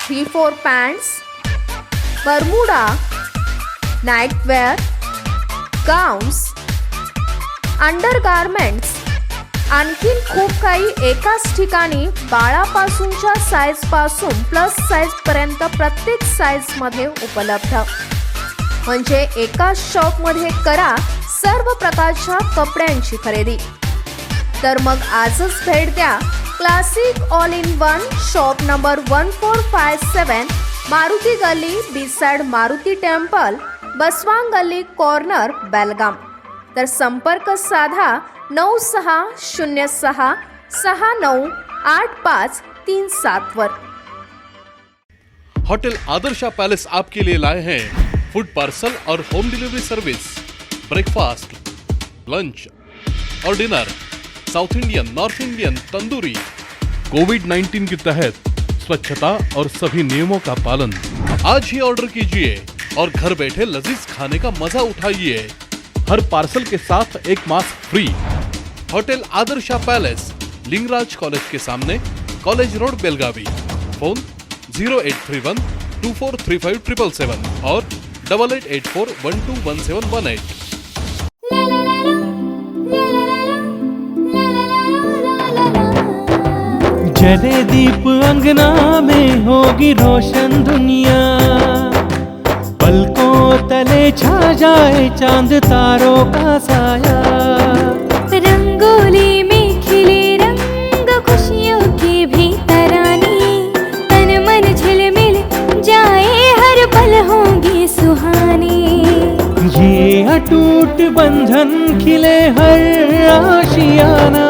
3/4 pants, bermuda, nightwear, gowns, undergarments, आणखीन खूप काही एकाच ठिकाणी. बाळापासूनच्या साईजपासून प्लस साईजपर्यंत प्रत्येक साईजमध्ये उपलब्ध. म्हणजे एकाच शॉपमध्ये करा सर्व प्रकारच्या कपड्यांची खरेदी. तर मग आजच भेट द्या classic all in one, shop number 1457, Maruti गल्ली, बिसाइड मारुती टेम्पल, बसवांग गल्ली कॉर्नर, बेलगाम. तर संपर्क साधा 9669698537 वर. होटल आदर्शा पैलेस आपके लिए लाए हैं फूड पार्सल और home delivery service, breakfast, lunch और dinner, south Indian, north Indian, tandoori. कोविड-19 के तहत स्वच्छता और सभी नियमों का पालन. आज ही ऑर्डर कीजिए और घर बैठे लजीज खाने का मजा उठाइए. हर पार्सल के साथ एक mask free. Hotel Adarsha palace, Lingaraj college के सामने, कॉलेज रोड, बेलगावी। फोन 0831 243577 और 8884121718। जले दीप अंगना में होगी रोशन दुनिया, पलकों तले छा जाए चांद तारों का साया। रंगोली में खिले रंग खुशियों की भी तरानी, तन मन झिलमिल जाए हर पल होंगी सुहानी। ये अटूट बंधन खिले हर आशियाना,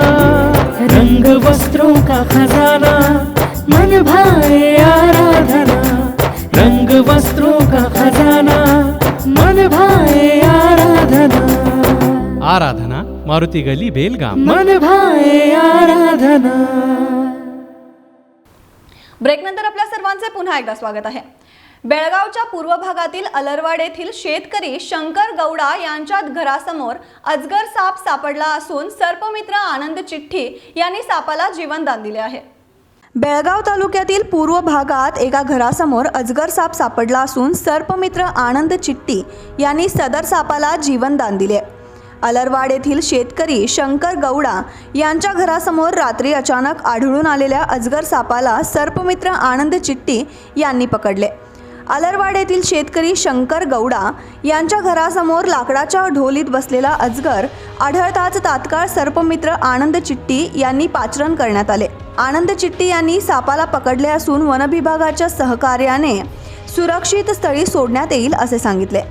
रंग वस्त्रों का खजाना मन भाए आराधना। रंग वस्त्रों का खजाना मन भाए आराधना। आराधना, मारुती गली, बेलगाम। मन भाए आराधना। ब्रेकनंतर आपल्या सर्वांचे पुन्हा एकदा स्वागत आहे। बेळगावच्या पूर्व भागातील अलरवाड येथील शेतकरी शंकर गौडा यांच्या घरासमोर अजगर साप सापडला असून सर्पमित्र आनंद चिठ्ठी यांनी सापाला जीवनदान दिले आहे। बेळगाव तालुक्यातील पूर्व भागात एका घरासमोर अजगर साप सापडला असून सर्पमित्र आनंद चिठ्ठी यांनी सदर सापाला जीवनदान दिले। अलरवाड येथील शेतकरी शंकर गौडा यांच्या घरासमोर रात्री अचानक आढळून आलेल्या अजगर सापाला सर्पमित्र आनंद चिठ्ठी यांनी पकडले। अलरवाड येथील शेतकरी शंकर गौडा यांच्या घरासमोर लाकडाच्या ढोलीत बसलेला अजगर आढळताच तात्काळ सर्पमित्र आनंद चिठ्ठी यांनी पाचारण करण्यात आले। आनंद चिठ्ठी यांनी सापाला पकडले असून वनविभागाच्या सहकार्याने सुरक्षित स्थळी सोडण्यात येईल असे सांगितले।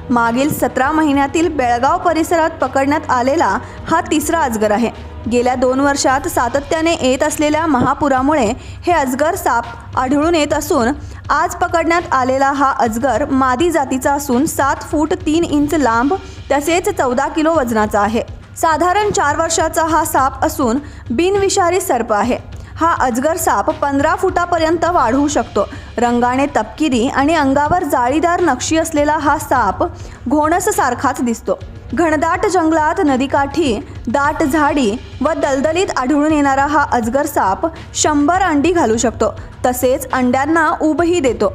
मागील 17 महिन्यातील बेळगाव परिसरात पकडण्यात आलेला हा तिसरा अजगर आहे। गेल्या 2 वर्षात सातत्याने येत असलेल्या महापुरामुळे हे अजगर साप आढळून येत असून आज पकडण्यात आलेला हा अजगर मादी जातीचा असून 7 फूट 3 इंच लांब तसेच 14 किलो वजनाचा आहे। साधारण 4 वर्षाचा हा साप असून बिनविषारी सर्प आहे। हा अजगर साप 15 फुटापर्यंत वाढू शकतो। रंगाने तपकिरी आणि अंगावर जाळीदार नक्षी असलेला हा साप घोणस सारखाच दिसतो। घनदाट जंगलात, नदीकाठी, दाट झाडी व दलदलीत आढळून येणारा हा अजगर साप 100 अंडी घालू शकतो। तसेच अंड्यांना उबही देतो।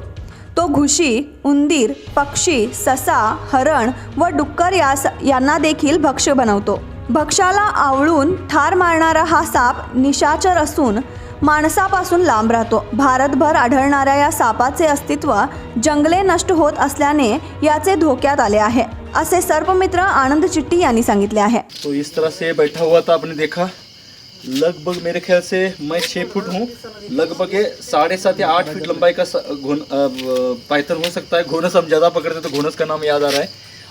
तो घुशी, उंदीर, पक्षी, ससा, हरण व डुक्कर यांना देखील भक्ष्य बनवतो। भक्ष्याला आवळून ठार मारणारा हा साप निशाचर असून माणसापासून लांब राहतो। भारतभर आढळणाऱ्या या सापाचे अस्तित्व जंगले नष्ट होत असल्याने याचे धोक्यात आले आहे असे सर्पमित्र आनंद चिठ्ठी यांनी सांगितले आहे। तो इस तरह से बैठा हुआ था, आपने देखा। लगभग मेरे ख्याल से मैं 6 फुट हूँ, लगभग 7.5 या 8 फीट लंबाई का पाइथन हो सकता है। घोनस हम ज़्यादा पकड़ते तो घोनस का नाम याद आ रहा है।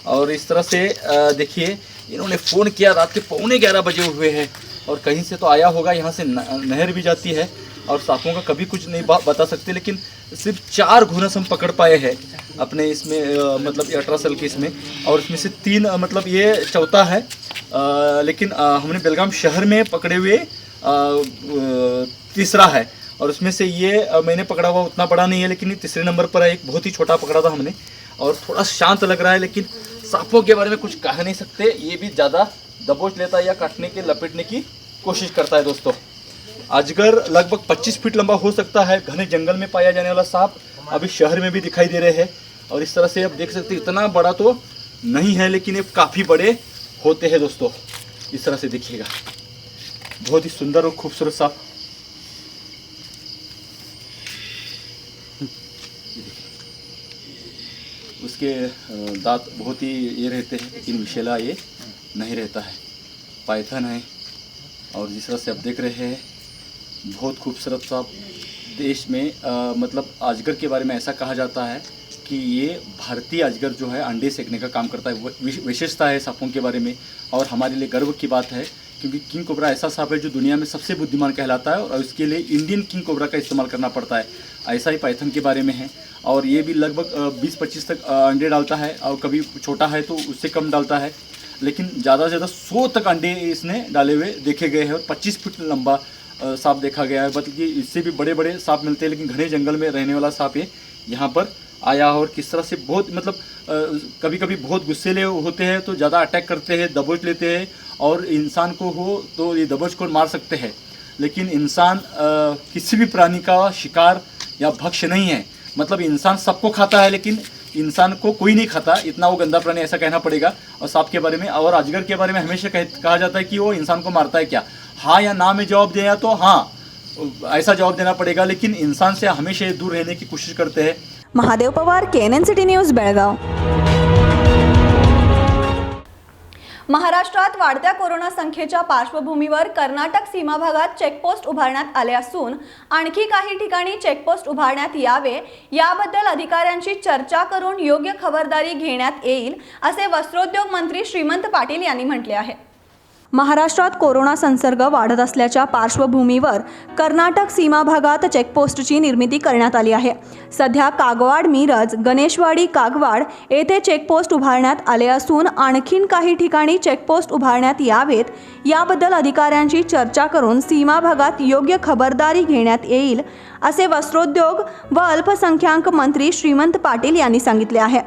और इस तरह से देखिए, इन्होंने फ़ोन किया रात के 11:15 बजे हुए हैं और कहीं से तो आया होगा। यहाँ से नहर भी जाती है और सांपों का कभी कुछ नहीं बता सकते, लेकिन सिर्फ 4 घोनस हम पकड़ पाए हैं अपने इसमें, मतलब 18 साल के इसमें। और इसमें से 3 मतलब ये चौथा है, लेकिन हमने बेलगाम शहर में पकड़े हुए तीसरा है। और उसमें से ये मैंने पकड़ा हुआ उतना बड़ा नहीं है, लेकिन ये तीसरे नंबर पर है। एक बहुत ही छोटा पकड़ा था हमने और थोड़ा शांत लग रहा है, लेकिन सांपों के बारे में कुछ कह नहीं सकते। ये भी ज़्यादा दबोच लेता है या काटने के लपेटने की कोशिश करता है। दोस्तों, अजगर लगभग 25 फीट लंबा हो सकता है। घने जंगल में पाया जाने वाला सांप अभी शहर में भी दिखाई दे रहे हैं। और इस तरह से आप देख सकते हैं, इतना बड़ा तो नहीं है, लेकिन ये काफ़ी बड़े होते हैं। दोस्तों, इस तरह से देखिएगा, बहुत ही सुंदर और खूबसूरत सांप। उसके दांत बहुत ही ये रहते हैं, लेकिन विषैला ये नहीं रहता है। पाइथन है। और जिस तरह से आप देख रहे हैं, बहुत खूबसूरत सांप। देश में मतलब अजगर के बारे में ऐसा कहा जाता है कि ये भारतीय अजगर जो है अंडे सेकने का काम करता है। विशेषता है सांपों के बारे में और हमारे लिए गर्व की बात है, क्योंकि किंग कोबरा ऐसा सांप है जो दुनिया में सबसे बुद्धिमान कहलाता है और उसके लिए इंडियन किंग कोबरा का इस्तेमाल करना पड़ता है। ऐसा ही पाइथन के बारे में है। और ये भी लगभग 20-25 तक अंडे डालता है, और कभी छोटा है तो उससे कम डालता है, लेकिन ज़्यादा से ज़्यादा 100 तक अंडे इसने डाले हुए देखे गए हैं। और 25 फीट लंबा सांप देखा गया है। मतलब कि इससे भी बड़े बड़े सांप मिलते हैं, लेकिन घने जंगल में रहने वाला सांप ये यहाँ पर आया और किस तरह से बहुत मतलब कभी कभी बहुत गुस्सेले होते हैं तो ज़्यादा अटैक करते हैं, दबोच लेते हैं और इंसान को हो तो ये दबोच को मार सकते हैं। लेकिन इंसान किसी भी प्राणी का शिकार या भक्ष्य नहीं है। मतलब इंसान सबको खाता है लेकिन इंसान को कोई नहीं खाता, इतना वो गंदा प्राणी ऐसा कहना पड़ेगा। और सांप के बारे में और अजगर के बारे में हमेशा कहा जाता है कि वो इंसान को मारता है क्या। हाँ या ना में जवाब दें तो हाँ ऐसा जवाब देना पड़ेगा, लेकिन इंसान से हमेशा दूर रहने की कोशिश करते हैं। Mahadev Pawar, KNN city news, Belgaum. महाराष्ट्रात वाढत्या कोरोना संख्येच्या पार्श्वभूमीवर कर्नाटक सीमा भागात चेकपोस्ट उभारण्यात आले असून आणखी काही ठिकाणी चेकपोस्ट उभारण्यात यावे याबद्दल अधिकाऱ्यांशी चर्चा करून योग्य खबरदारी घेण्यात येईल असे वस्त्रोद्योग मंत्री श्रीमंत पाटील यांनी म्हटले आहे। महाराष्ट्रात कोरोना संसर्ग वाढत असल्याच्या पार्श्वभूमीवर कर्नाटक सीमा भागात चेकपोस्टची निर्मिती करण्यात आली आहे। सध्या कागवाड मिरज गणेशवाडी कागवाड येथे चेकपोस्ट उभारण्यात आले असून आणखीन काही ठिकाणी चेकपोस्ट उभारण्यात यावेत याबद्दल अधिकाऱ्यांशी चर्चा करून सीमा भागात योग्य खबरदारी घेण्यात येईल असे वस्त्रोद्योग व अल्पसंख्याक मंत्री श्रीमंत पाटील यांनी सांगितले आहे।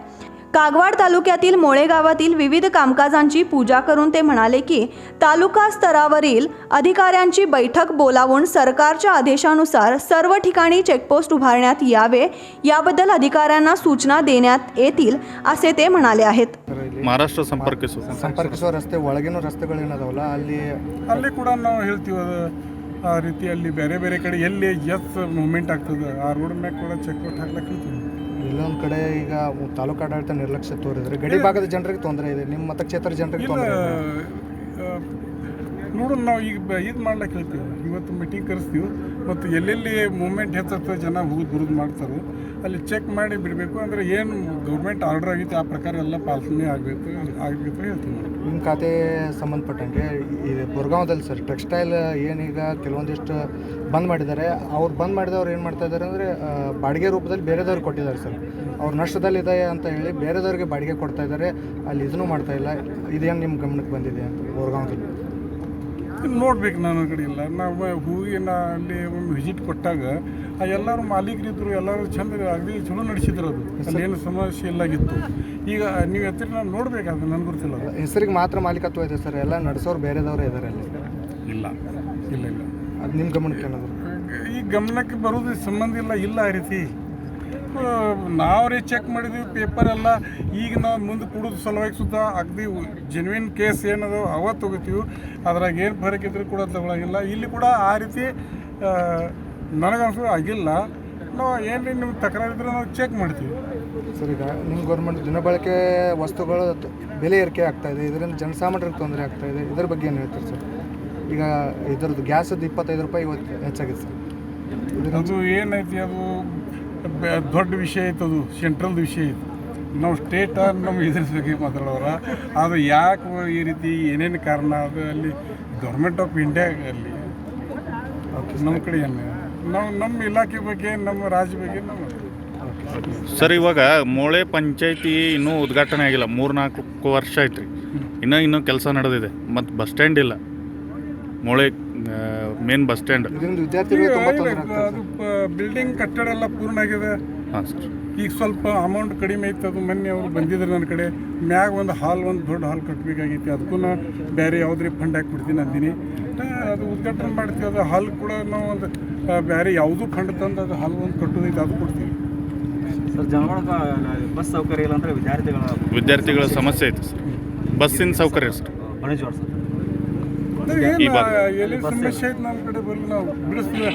कागवाड तालुक्यातील मोळे गावातील विविध कामकाजांची पूजा करून ते म्हणाले की तालुका स्तरावरील अधिकाऱ्यांची बैठक बोलावून सरकारच्या आदेशानुसार सर्व ठिकाणी चेकपोस्ट उभारण्यात यावे याबद्दल अधिकाऱ्यांना सूचना देण्यात येतील असे ते म्हणाले आहेत। ಮಹಾರಾಷ್ಟ್ರ ಸಂಪರ್ಕಿಸುವ ರಸ್ತೆ ಒಳಗಿನ ರಸ್ತೆಗಳೇನದಾವಲ್ಲ ಅಲ್ಲಿ ಕೂಡ ನಾವು ಹೇಳ್ತೀವಿ ಆ ರೀತಿಯಲ್ಲಿ ಬೇರೆ ಬೇರೆ ಕಡೆ ಎಲ್ಲಿ ಎಸ್ ಮೂವ್ಮೆಂಟ್ ಆಗ್ತದೆ ಆ ರೋಡ್ ಮ್ಯಾಗ ಕೂಡ ಚೆಕ್ಪೋಸ್ಟ್ ಹಾಕ್ಲಿಕ್ಕೆ ಹೇಳ್ತೀವಿ। ಇಲ್ಲೊಂದು ಕಡೆ ಈಗ ತಾಲೂಕು ಆಡಳಿತ ನಿರ್ಲಕ್ಷ್ಯ ತೋರಿದ್ರೆ ಗಡಿ ಭಾಗದ ಜನರಿಗೆ ತೊಂದರೆ ಇದೆ, ನಿಮ್ಮ ಮತಕ್ಷೇತ್ರ ಜನರಿಗೆ ತೊಂದರೆ ನೋಡೋಣ, ನಾವು ಈಗ ಇದು ಮಾಡ್ಲಿಕ್ಕೆ ಹೇಳ್ತೀವಿ। ಇವತ್ತು ಮೀಟಿಂಗ್ ಕರೆಸ್ತೀವಿ ಮತ್ತು ಎಲ್ಲೆಲ್ಲಿ ಮೂವ್ಮೆಂಟ್ ಹೆಚ್ಚುತ್ತೆ ಜನ ಹೋಗಿ ಬರೋದು ಮಾಡ್ತಾರೆ ಅಲ್ಲಿ ಚೆಕ್ ಮಾಡಿ ಬಿಡಬೇಕು। ಅಂದರೆ ಏನು ಗೌರ್ಮೆಂಟ್ ಆರ್ಡರ್ ಆಗೈತೆ ಆ ಪ್ರಕಾರ ಎಲ್ಲ ಪಾಲನೆ ಆಗಬೇಕು ಹೇಳ್ತೀವಿ। ನಿಮ್ಮ ಖಾತೆ ಸಂಬಂಧಪಟ್ಟಂಗೆ ಈ ಬೊರ್ಗಾಂವದಲ್ಲಿ ಸರ್ ಟೆಕ್ಸ್ಟೈಲ್ ಏನೀಗ ಕೆಲವೊಂದಿಷ್ಟು ಬಂದ್ ಮಾಡಿದ್ದಾರೆ, ಅವ್ರು ಬಂದ್ ಮಾಡಿದವ್ರು ಏನು ಮಾಡ್ತಾ ಇದ್ದಾರೆ ಅಂದರೆ ಬಾಡಿಗೆ ರೂಪದಲ್ಲಿ ಬೇರೆದವ್ರಿಗೆ ಕೊಟ್ಟಿದ್ದಾರೆ ಸರ್। ಅವ್ರು ನಷ್ಟದಲ್ಲಿದೆ ಅಂತ ಹೇಳಿ ಬೇರೆದವ್ರಿಗೆ ಬಾಡಿಗೆ ಕೊಡ್ತಾ ಇದ್ದಾರೆ, ಅಲ್ಲಿ ಇದನ್ನು ಮಾಡ್ತಾ ಇಲ್ಲ। ಇದೇನು ನಿಮ್ಮ ಗಮನಕ್ಕೆ ಬಂದಿದೆ ಅಂತ ಬೊರ್ಗಾಂವದಲ್ಲಿ? ನೋಡ್ಬೇಕು, ನಾನು ಕಡೆ ಇಲ್ಲ। ನಾವು ಹೂವಿನ ಅಲ್ಲಿ ಒಮ್ಮೆ ವಿಸಿಟ್ ಕೊಟ್ಟಾಗ ಎಲ್ಲರೂ ಮಾಲೀಕರಿದ್ದರು, ಎಲ್ಲರೂ ಚಂದ ಅಗದಿ ಚಲೋ ನಡೆಸಿದ್ರು, ಅದು ಅಲ್ಲೇನು ಸಮಸ್ಯೆ ಇಲ್ಲಾಗಿತ್ತು। ಈಗ ನೀವು ಎತ್ತಿರ ನಾವು ನೋಡ್ಬೇಕಾದ್ರೆ ನನಗೆ ಗೊತ್ತಿಲ್ಲ, ಹೆಸರಿಗೆ ಮಾತ್ರ ಮಾಲೀಕತ್ವ ಇದೆ ಸರ್, ಎಲ್ಲ ನಡೆಸೋರು ಬೇರೆದವರೇ ಇದ್ದಾರೆ ಅಲ್ಲಿ? ಇಲ್ಲ ಇಲ್ಲ ಇಲ್ಲ, ಅದು ನಿಮ್ಮ ಗಮನಕ್ಕೆ ಏನಾದರೂ? ಈ ಗಮನಕ್ಕೆ ಬರೋದು ಸಂಬಂಧ ಇಲ್ಲ ಆ ರೀತಿ ನಾವೇ ಚೆಕ್ ಮಾಡಿದ್ವಿ ಪೇಪರ್ ಎಲ್ಲ। ಈಗ ನಾವು ಮುಂದೆ ಕೊಡೋದು ಸಲುವಾಗಿ ಸುತ್ತ ಅಗದಿ ಜೆನ್ವಿನ್ ಕೇಸ್ ಏನದು ಅವತ್ತು ತೊಗೋತೀವಿ, ಅದ್ರಾಗ ಏನು ಫರಕ್ ಇದ್ರೂ ಕೂಡ ತಗೊಳಗಿಲ್ಲ। ಇಲ್ಲಿ ಕೂಡ ಆ ರೀತಿ ನನಗನ್ಸು ಆಗಿಲ್ಲ। ನಾವು ಏನು ನಿಮ್ಗೆ ತಕರಾರಿದ್ರೆ ನಾವು ಚೆಕ್ ಮಾಡ್ತೀವಿ ಸರ್। ಈಗ ನಿಮ್ಮ ಗೌರ್ಮೆಂಟ್ ದಿನಬಳಕೆ ವಸ್ತುಗಳು ಬೆಲೆ ಏರಿಕೆ ಆಗ್ತಾಯಿದೆ, ಇದರಿಂದ ಜನಸಾಮಾನ್ಯರಿಗೆ ತೊಂದರೆ ಆಗ್ತಾಯಿದೆ, ಇದ್ರ ಬಗ್ಗೆ ಏನು ಹೇಳ್ತಾರೆ ಸರ್? ಈಗ ಇದರದ್ದು ಗ್ಯಾಸದ್ದು 25 ರೂಪಾಯಿ ಇವತ್ತು ಹೆಚ್ಚಾಗಿದೆ ಸರ್। ಅದು ಏನೈತಿ, ಅದು ದೊಡ್ಡ ವಿಷಯ ಐತೆ, ಅದು ಸೆಂಟ್ರಲ್ದು ವಿಷಯ ಐತೆ। ನಾವು ಸ್ಟೇಟ ನಮ್ಮ ಇದ್ರ ಬಗ್ಗೆ ಮಾತಾಡೋರ, ಅದು ಯಾಕೆ ಈ ರೀತಿ ಏನೇನು ಕಾರಣ ಅದು ಅಲ್ಲಿ ಗೌರ್ಮೆಂಟ್ ಆಫ್ ಇಂಡಿಯಾ ಅಲ್ಲಿ ನಮ್ಮ ಕಡೆ ಏನು ನಾವು ನಮ್ಮ ಇಲಾಖೆ ಬಗ್ಗೆ ನಮ್ಮ ರಾಜ್ಯ ಬಗ್ಗೆ ನಾವು ಸರ್ ಇವಾಗ ಮೋಳೆ ಪಂಚಾಯತಿ ಇನ್ನೂ ಉದ್ಘಾಟನೆ ಆಗಿಲ್ಲ, 3-4 ವರ್ಷ ಆಯ್ತು ರೀ, ಇನ್ನೂ ಕೆಲಸ ನಡೆದಿದೆ। ಮತ್ತು ಬಸ್ ಸ್ಟ್ಯಾಂಡ್ ಇಲ್ಲ, ಮೋಳೆ ಮೇನ್ ಬಸ್ ಸ್ಟ್ಯಾಂಡ್। ಅದು ಬಿಲ್ಡಿಂಗ್ ಕಟ್ಟಡ ಎಲ್ಲ ಪೂರ್ಣ ಆಗಿದೆ। ಹಾಂ ಸರ್, ಈಗ ಸ್ವಲ್ಪ ಅಮೌಂಟ್ ಕಡಿಮೆ ಐತೆ, ಅದು ಮೊನ್ನೆ ಅವರು ಬಂದಿದ್ರು ನನ್ನ ಕಡೆ, ಮ್ಯಾಗ ಒಂದು ದೊಡ್ಡ ಹಾಲ್ ಕಟ್ಟಬೇಕಾಗೈತಿ, ಅದಕ್ಕೂ ಬೇರೆ ಯಾವುದೇ ಫಂಡ್ ಹಾಕಿ ಕೊಡ್ತೀನಿ ಅಂತೀನಿ, ಅದು ಉದ್ಘಾಟನೆ ಮಾಡ್ತೀವಿ। ಅದು ಹಾಲ್ ಕೂಡ ನಾವು ಒಂದು ಬೇರೆ ಯಾವುದೂ ಫಂಡ್ ತಂದು ಅದು ಹಾಲ್ ಒಂದು ಕಟ್ಟೋದೈತೆ, ಅದು ಕೊಡ್ತೀವಿ ಸರ್। ಜನಗಳ ಬಸ್ ಸೌಕರ್ಯ ಇಲ್ಲ ಅಂದರೆ ವಿದ್ಯಾರ್ಥಿಗಳ ಸಮಸ್ಯೆ ಐತೆ ಸರ್, ಬಸ್ಸಿನ ಸೌಕರ್ಯ ಸರ್। ಎಲ್ಲಿ ಸಮಸ್ಯೆ ಐತೆ ನಮ್ಮ ಕಡೆ ಬರಲಿ, ನಾವು ಬಿಡಿಸ್ತೀವಿ।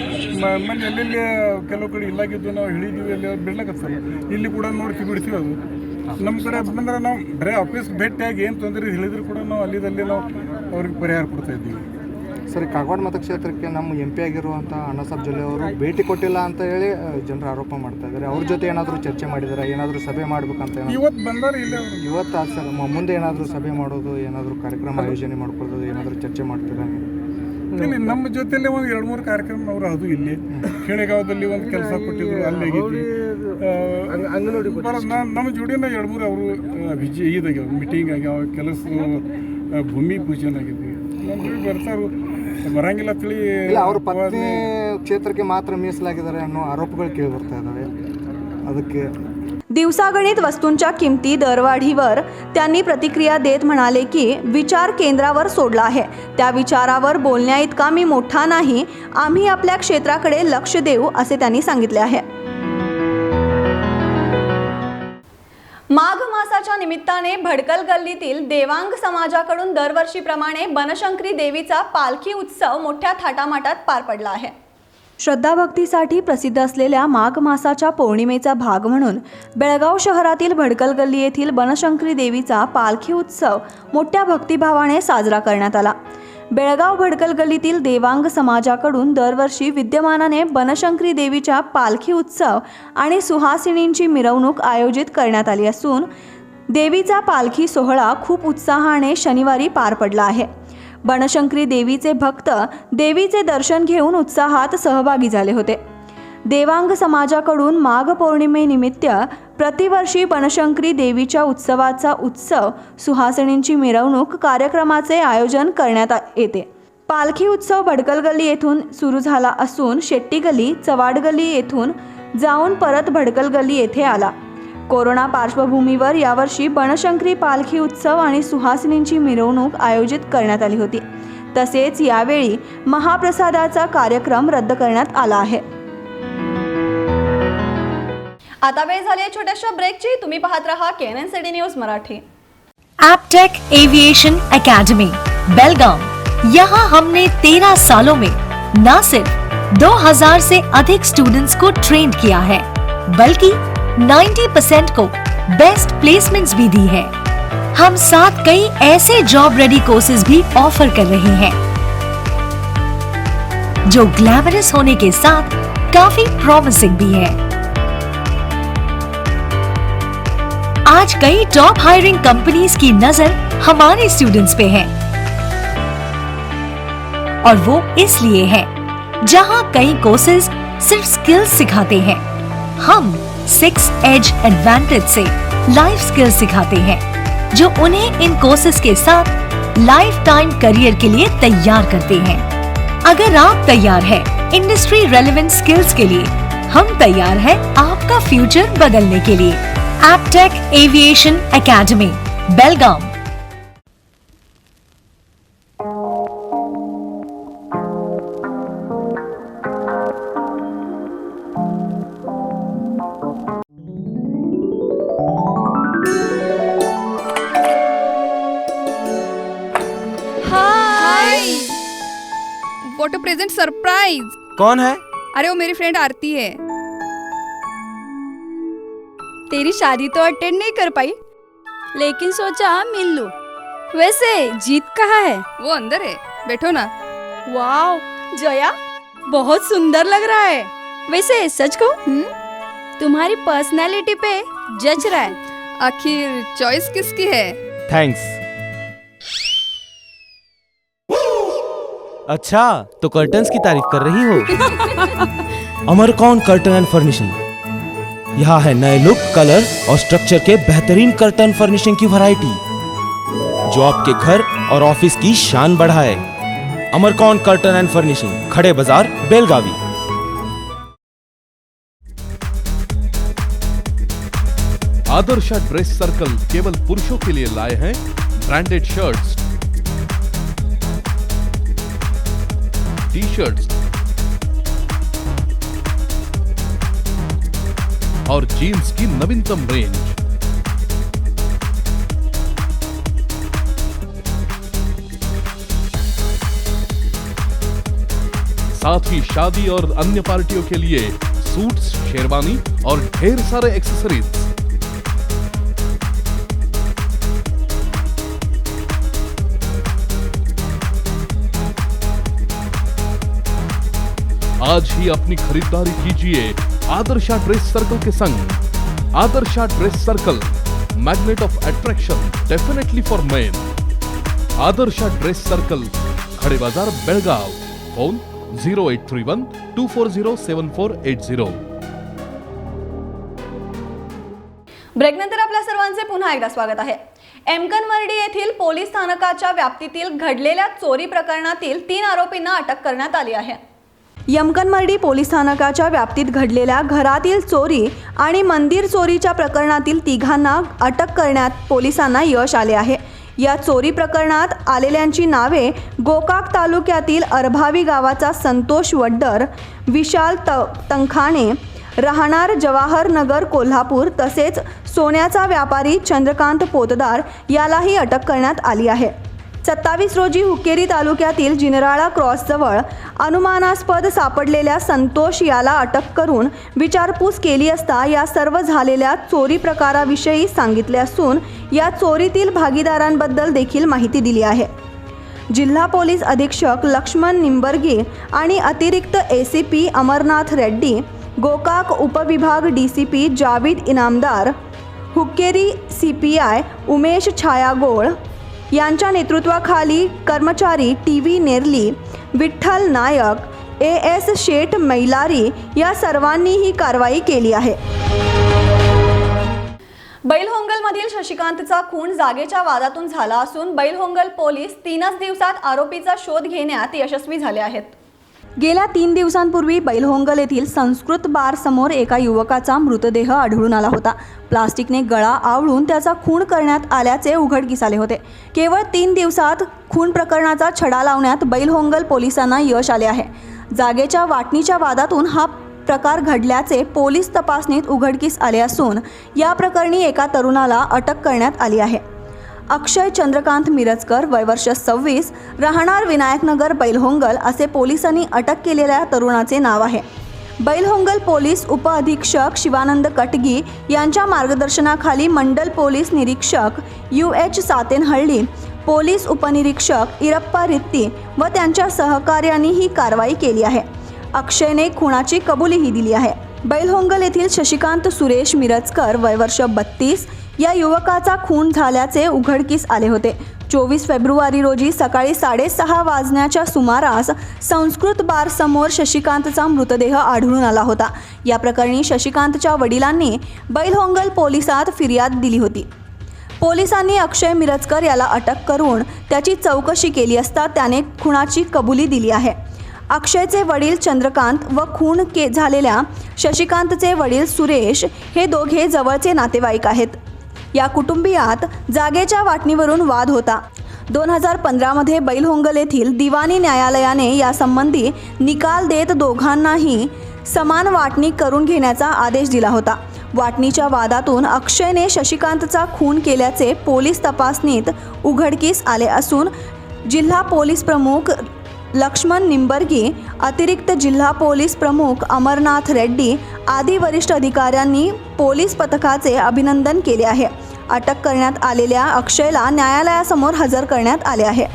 ಮೊನ್ನೆ ಎಲ್ಲೆಲ್ಲಿ ಕೆಲವು ಕಡೆ ಇಲ್ಲಾಗಿದ್ದು ನಾವು ಹೇಳಿದ್ದೀವಿ, ಅಲ್ಲಿ ಬಿಡ್ಲಕತ್ತಲ್ಲ, ಇಲ್ಲಿ ಕೂಡ ನೋಡ್ತೀವಿ ಬಿಡ್ತೀವಿ। ಅದು ನಮ್ಮ ಕಡೆ ಬಂದರೆ ನಾವು ಬರೀ ಆಫೀಸ್ ಭೇಟಿಯಾಗಿ ಏನು ತೊಂದರೆ ಹೇಳಿದ್ರು ಕೂಡ ನಾವು ಅಲ್ಲಿದಲ್ಲಿ ನಾವು ಅವ್ರಿಗೆ ಪರಿಹಾರ ಕೊಡ್ತಾ ಇದ್ದೀವಿ ಸರ್। ಕಾಗವಾಡ ಮತಕ್ಷೇತ್ರಕ್ಕೆ ನಮ್ಮ MP ಆಗಿರುವಂಥ ಅಣ್ಣಾಸಾಬ್ ಜೊಲ್ಲೆ ಅವರು ಭೇಟಿ ಕೊಟ್ಟಿಲ್ಲ ಅಂತ ಹೇಳಿ ಜನರು ಆರೋಪ ಮಾಡ್ತಾ ಇದ್ದಾರೆ, ಅವ್ರ ಜೊತೆ ಏನಾದರೂ ಚರ್ಚೆ ಮಾಡಿದ್ದಾರೆ, ಏನಾದರೂ ಸಭೆ ಮಾಡ್ಬೇಕಂತ? ಇವತ್ತು ಬಂದಾರೆ ಇಲ್ಲೇ ಇವತ್ತು ಸರ್, ಮುಂದೆ ಏನಾದರೂ ಸಭೆ ಮಾಡೋದು, ಏನಾದರೂ ಕಾರ್ಯಕ್ರಮ ಆಯೋಜನೆ ಮಾಡ್ಕೊಳ್ಳೋದು, ಏನಾದರೂ ಚರ್ಚೆ ಮಾಡ್ತೀರಾ? ಇಲ್ಲಿ ನಮ್ಮ ಜೊತೆಯಲ್ಲೇ ಒಂದು 2-3 ಕಾರ್ಯಕ್ರಮ ಅವರು ಅದು ಇಲ್ಲಿ ಖೇಳೆಗಾವದಲ್ಲಿ ಒಂದು ಕೆಲಸ ಕೊಟ್ಟಿದ್ರು, ಅಲ್ಲಿ ಆಗಿದ್ವಿ ನಮ್ಮ ಜೋಡಿನ 2-3 ಅವರು ಇದಾಗ್ಯಾವ, ಮೀಟಿಂಗ್ ಆಗ್ಯಾವ, ಕೆಲಸ ಭೂಮಿ ಪೂಜನೆ ಆಗಿದ್ವಿ, ಬರ್ತಾರು ಬರಂಗಿಲ್ಲ ತಿಳಿ। ಅವ್ರ ಪತ್ನಿ ಕ್ಷೇತ್ರಕ್ಕೆ ಮಾತ್ರ ಮೀಸಲಾಗಿದ್ದಾರೆ ಅನ್ನೋ ಆರೋಪಗಳು ಕೇಳಿ ಬರ್ತಾ ಇದ್ದಾವೆ, ಅದಕ್ಕೆ दिवसागणिक वस्तूंच्या किमती दरवाढीवर त्यांनी प्रतिक्रिया देत म्हणाले की विचार केंद्रावर सोडला आहे. त्या विचारावर बोलण्याइतका मी मोठा नाही. आम्ही आपल्या क्षेत्राकडे लक्ष देऊ असे त्यांनी सांगितले आहे. माघ मासाच्या निमित्ताने भडकल गल्लीतील देवांग समाजाकडून दरवर्षीप्रमाणे बनशंकरी देवीचा पालखी उत्सव मोठ्या थाटामाटात पार पडला आहे. श्रद्धाभक्तीसाठी प्रसिद्ध असलेल्या माघ मासाच्या पौर्णिमेचा भाग म्हणून बेळगाव शहरातील भडकल गल्ली येथील बनशंकरी देवीचा पालखी उत्सव मोठ्या भक्तिभावाने साजरा करण्यात आला. बेळगाव भडकल गल्लीतील देवांग समाजाकडून दरवर्षी विद्यमानाने बनशंकरी देवीच्या पालखी उत्सव आणि सुहासिनींची मिरवणूक आयोजित करण्यात आली असून देवीचा पालखी सोहळा खूप उत्साहाने शनिवारी पार पडला आहे. बनशंकरी देवीचे भक्त देवीचे दर्शन घेऊन उत्साहात सहभागी झाले होते. देवांग समाजाकडून माघ पौर्णिमेनिमित्त प्रतिवर्षी बनशंकरी देवीच्या उत्सवाचा उत्सव सुहासिनींची मिरवणूक कार्यक्रमाचे आयोजन करण्यात येते. पालखी उत्सव भडकल गल्ली येथून सुरू झाला असून शेट्टी गल्ली चवाड गल्ली येथून जाऊन परत भडकल गल्ली येथे आला. कोरोना पार्श्वभूमीवर यावर्षी बनशंकरी पालखी उत्सव आणि सुहासिनींची मिरवणूक आयोजित करण्यात आली होती. तसेच यावेळी महाप्रसादाचा कार्यक्रम रद्द करण्यात आला आहे. आता वेळ झाली आहे छोट्याशा ब्रेकची. तुम्ही पाहत रहा KNN city news Marathi. Aptech aviation academy Belgaum, यहाँ हमने 13 सालों में न सिर्फ 2000 से अधिक स्टूडेंट्स को ट्रेन किया है बल्कि 90% को बेस्ट प्लेसमेंट्स भी दी है. हम साथ कई ऐसे जॉब रेडी कोर्सेज भी ऑफर कर रहे हैं जो ग्लैमरस होने के साथ काफी प्रॉमिसिंग भी है. आज कई टॉप हायरिंग कंपनीज की नजर हमारे स्टूडेंट्स पे है और वो इसलिए है जहां कई कोर्सेज सिर्फ स्किल्स सिखाते हैं. हम 6 एज एडवांटेज से लाइफ स्किल्स सिखाते हैं जो उन्हें इन कोर्सेज के साथ लाइफ टाइम करियर के लिए तैयार करते हैं. अगर आप तैयार हैं इंडस्ट्री रेलेवेंट स्किल्स के लिए, हम तैयार हैं आपका फ्यूचर बदलने के लिए. Aptech aviation academy Belgaum. What a present surprise. कौन है? अरे वो मेरी फ्रेंड आरती है. तेरी शादी तो अटेंड नहीं कर पाई लेकिन सोचा मिल लूं. वैसे जीत कहाँ है? वो अंदर है, बैठो ना. वाओ जया, बहुत सुंदर लग रहा है. वैसे सच कहूं, तुम्हारी पर्सनालिटी पे जज रहा है. आखिर चॉइस किसकी है? थैंक्स. अच्छा तो कर्टन्स की तारीफ कर रही हो. अमरकौन कर्टन एंड फर्निशिंग, यहाँ है नए लुक, कलर और स्ट्रक्चर के बेहतरीन कर्टन फर्निशिंग की वैरायटी जो आपके घर और ऑफिस की शान बढ़ाए. अमरकौन कर्टन एंड फर्निशिंग, खड़े बाजार, बेलगावी. आदर्शा ड्रेस सर्कल केवल पुरुषों के लिए लाए हैं ब्रांडेड शर्ट्स, टी शर्ट्स और जीन्स की नवीनतम रेंज. साथ ही शादी और अन्य पार्टियों के लिए सूट्स, शेरवानी और ढेर सारे एक्सेसरीज. आज ही अपनी खरीदारी कीजिए आदर्शा ड्रेस सर्कल के संग. Adarsha dress circle, magnet of attraction definitely for main. Adarsha dress circle, खड़े बाजार, बेळगाव. फोन 0831 240 7480. ब्रेकनंतर आपल्या सर्वांचे पुन्हा एकदा स्वागत आहे. एमकनवर्डी येथील पोलीस स्थानकाच्या व्याप्तीतील घडलेल्या चोरी प्रकरणातील 3 आरोपींना अटक करण्यात आली आहे. यमकनमर्डी पोलीस स्थानकाच्या व्याप्तीत घडलेल्या घरातील चोरी आणि मंदिर चोरीच्या प्रकरणातील तिघांना अटक करण्यात पोलिसांना यश आले आहे. या चोरी प्रकरणात आलेल्यांची नावे गोकाक तालुक्यातील अरभावी गावाचा संतोष वड्डर, विशाल तंखाणे राहणार जवाहर नगर कोल्हापूर तसेच सोन्याचा व्यापारी चंद्रकांत पोतदार यालाही अटक करण्यात आली आहे. 27 रोजी हुक्केरी तालुक्यातील जिनराळा क्रॉसजवळ अनुमानास्पद सापडलेल्या संतोष याला अटक करून विचारपूस केली असता या सर्व झालेल्या चोरी प्रकाराविषयी सांगितले असून या चोरीतील भागीदारांबद्दल देखील माहिती दिली आहे. जिल्हा पोलीस अधीक्षक लक्ष्मण निंबर्गे आणि अतिरिक्त ACP अमरनाथ रेड्डी, गोकाक उपविभाग DCP जावेद इनामदार, हुक्केरी CPI उमेश छायागोळ यांच्या नेतृत्वाखाली कर्मचारी TV नेरली, विठ्ठल नायक, AS शेठ मैलारी या सर्वांनी ही कारवाई केली आहे. बैलहोंगलमधील शशिकांतचा खून जागेच्या वादातून झाला असून बैलहोंगल पोलीस 3च दिवसात आरोपीचा शोध घेण्यात यशस्वी झाले आहेत. गेल्या 3 दिवसांपूर्वी बैलहोंगल येथील संस्कृत बार समोर एका युवकाचा मृतदेह आढळून आला होता. प्लास्टिकने गळा आवळून त्याचा खून करण्यात आल्याचे उघडकीस आले होते. केवळ 3 दिवसात खून प्रकरणाचा छडा लावण्यात बैलहोंगल पोलिसांना यश आले आहे. जागेच्या वाटणीच्या वादातून हा प्रकार घडल्याचे पोलीस तपासणीत उघडकीस आले असून या प्रकरणी एका तरुणाला अटक करण्यात आली आहे. अक्षय चंद्रकांत मिरजकर, वय वर्ष 26, राहणार विनायकनगर बैलहोंगल असे पोलिसांनी अटक केलेल्या तरुणाचे नाव आहे. बैलहोंगल पोलीस उपअधीक्षक शिवानंद कटगी यांच्या मार्गदर्शनाखाली मंडल पोलीस निरीक्षक UH सातेनहळ्ळी, पोलीस उपनिरीक्षक इरप्पा रित्ती व त्यांच्या सहकार्यांनी ही कारवाई केली आहे. अक्षयने खुनाची कबुलीही दिली आहे. बैलहोंगल येथील शशिकांत सुरेश मिरजकर, वय वर्ष 32 या युवकाचा खून झाल्याचे उघडकीस आले होते. 24 फेब्रुवारी रोजी सकाळी 6:30 वाजण्याच्या सुमारास संस्कृत बार समोर शशिकांतचा मृतदेह आढळून आला होता. या प्रकरणी शशिकांतच्या वडिलांनी बैलहोंगल पोलिसात फिर्याद दिली होती. पोलिसांनी अक्षय मिरजकर याला अटक करून त्याची चौकशी केली असता त्याने खुनाची कबुली दिली आहे. अक्षयचे वडील चंद्रकांत व खून झालेल्या शशिकांतचे वडील सुरेश हे दोघे जवळचे नातेवाईक आहेत. या कुटुंबियात जागेच्या वाटणीवरून वाद होता. 2015 मध्ये बैलहोंगल येथील दिवाणी न्यायालयाने यासंबंधी निकाल देत दोघांनाही समान वाटणी करून घेण्याचा आदेश दिला होता. वाटणीच्या वादातून अक्षयने शशिकांतचा खून केल्याचे पोलीस तपासणीत उघडकीस आले असून जिल्हा पोलीस प्रमुख लक्ष्मण निंबर्गे, अतिरिक्त जिल्हा पोलीस प्रमुख अमरनाथ रेड्डी आदी वरिष्ठ अधिकाऱ्यांनी पोलीस पथकाचे अभिनंदन केले आहे. अटक करण्यात आलेल्या अक्षयला न्यायालयासमोर हजर करण्यात आले आहे.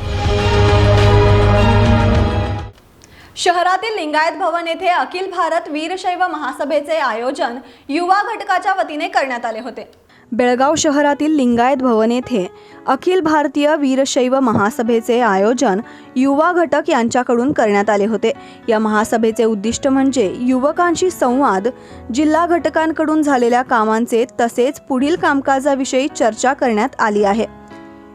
शहरातील लिंगायत भवन येथे अखिल भारत वीरशैव महासभेचे आयोजन युवा घटकाच्या वतीने करण्यात आले होते. बेळगाव शहरातील लिंगायत भवन येथे अखिल भारतीय वीरशैव महासभेचे आयोजन युवा घटक यांच्याकडून करण्यात आले होते. या महासभेचे उद्दिष्ट म्हणजे युवकांशी संवाद, जिल्हा घटकांकडून झालेल्या कामांचे तसेच पुढील कामकाजाविषयी चर्चा करण्यात आली आहे.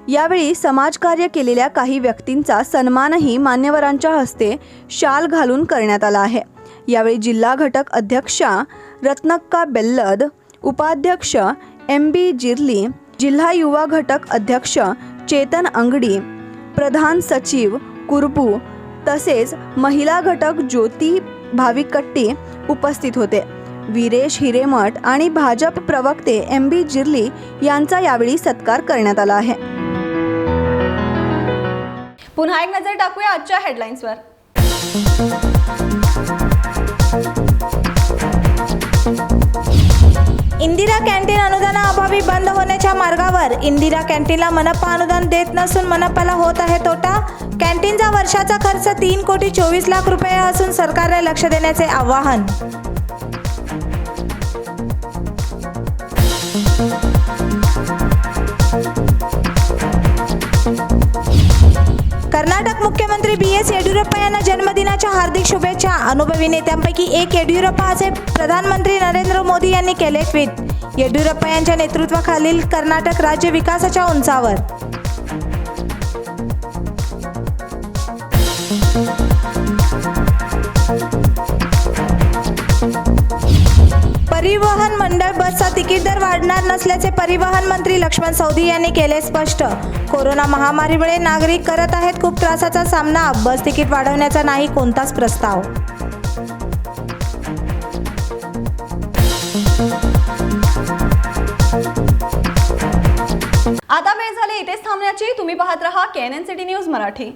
यावेळी समाजकार्य केलेल्या काही व्यक्तींचा सन्मानही मान्यवरांच्या हस्ते शाल घालून करण्यात आला आहे. यावेळी जिल्हा घटक अध्यक्षा रत्नक्का बेल्लद, उपाध्यक्ष MB जिर्ली, जिल्हा युवा घटक अध्यक्ष चेतन अंगडी, प्रधान सचिव कुरबू तसेच महिला घटक ज्योती भाविकट्टी उपस्थित होते. वीरेश हिरेमठ आणि भाजप प्रवक्ते MB जिर्ली यांचा यावेळी सत्कार करण्यात आला आहे. पुन्हा एक नजर टाकूया आजच्या हेडलाईन्सवर. इंदिरा कॅन्टीन अनुदानाअभावी बंद होण्याच्या मार्गावर. इंदिरा कॅन्टीनला मनपा अनुदान देत नसून मनपाला होत आहे तोटा. कॅन्टीनचा वर्षाचा खर्च 3,24,00,000 रुपये असून सरकारने लक्ष देण्याचे आवाहन. कर्नाटक मुख्यमंत्री BS येडियुरप्पा यांना जन्मदिनाच्या हार्दिक शुभेच्छा. अनुभवी नेत्यांपैकी एक येडियुरप्पा असे प्रधानमंत्री नरेंद्र मोदी यांनी केले ट्विट. येडियुरप्पा यांच्या नेतृत्वाखालील कर्नाटक राज्य विकासाच्या उंचावर. मंडळ बसचा तिकीट दर वाढणार नसल्याचे परिवहन मंत्री लक्ष्मण सवदी यांनी केले स्पष्ट. कोरोना महामारीमुळे नागरिक करत आहेत खूप त्रासाचा सामना. बस तिकीट वाढवण्याचा नाही कोणताच प्रस्ताव. आता वेळ झाली इथेच थांबण्याची. तुम्ही पाहत रहा KNN सिटी न्यूज मराठी.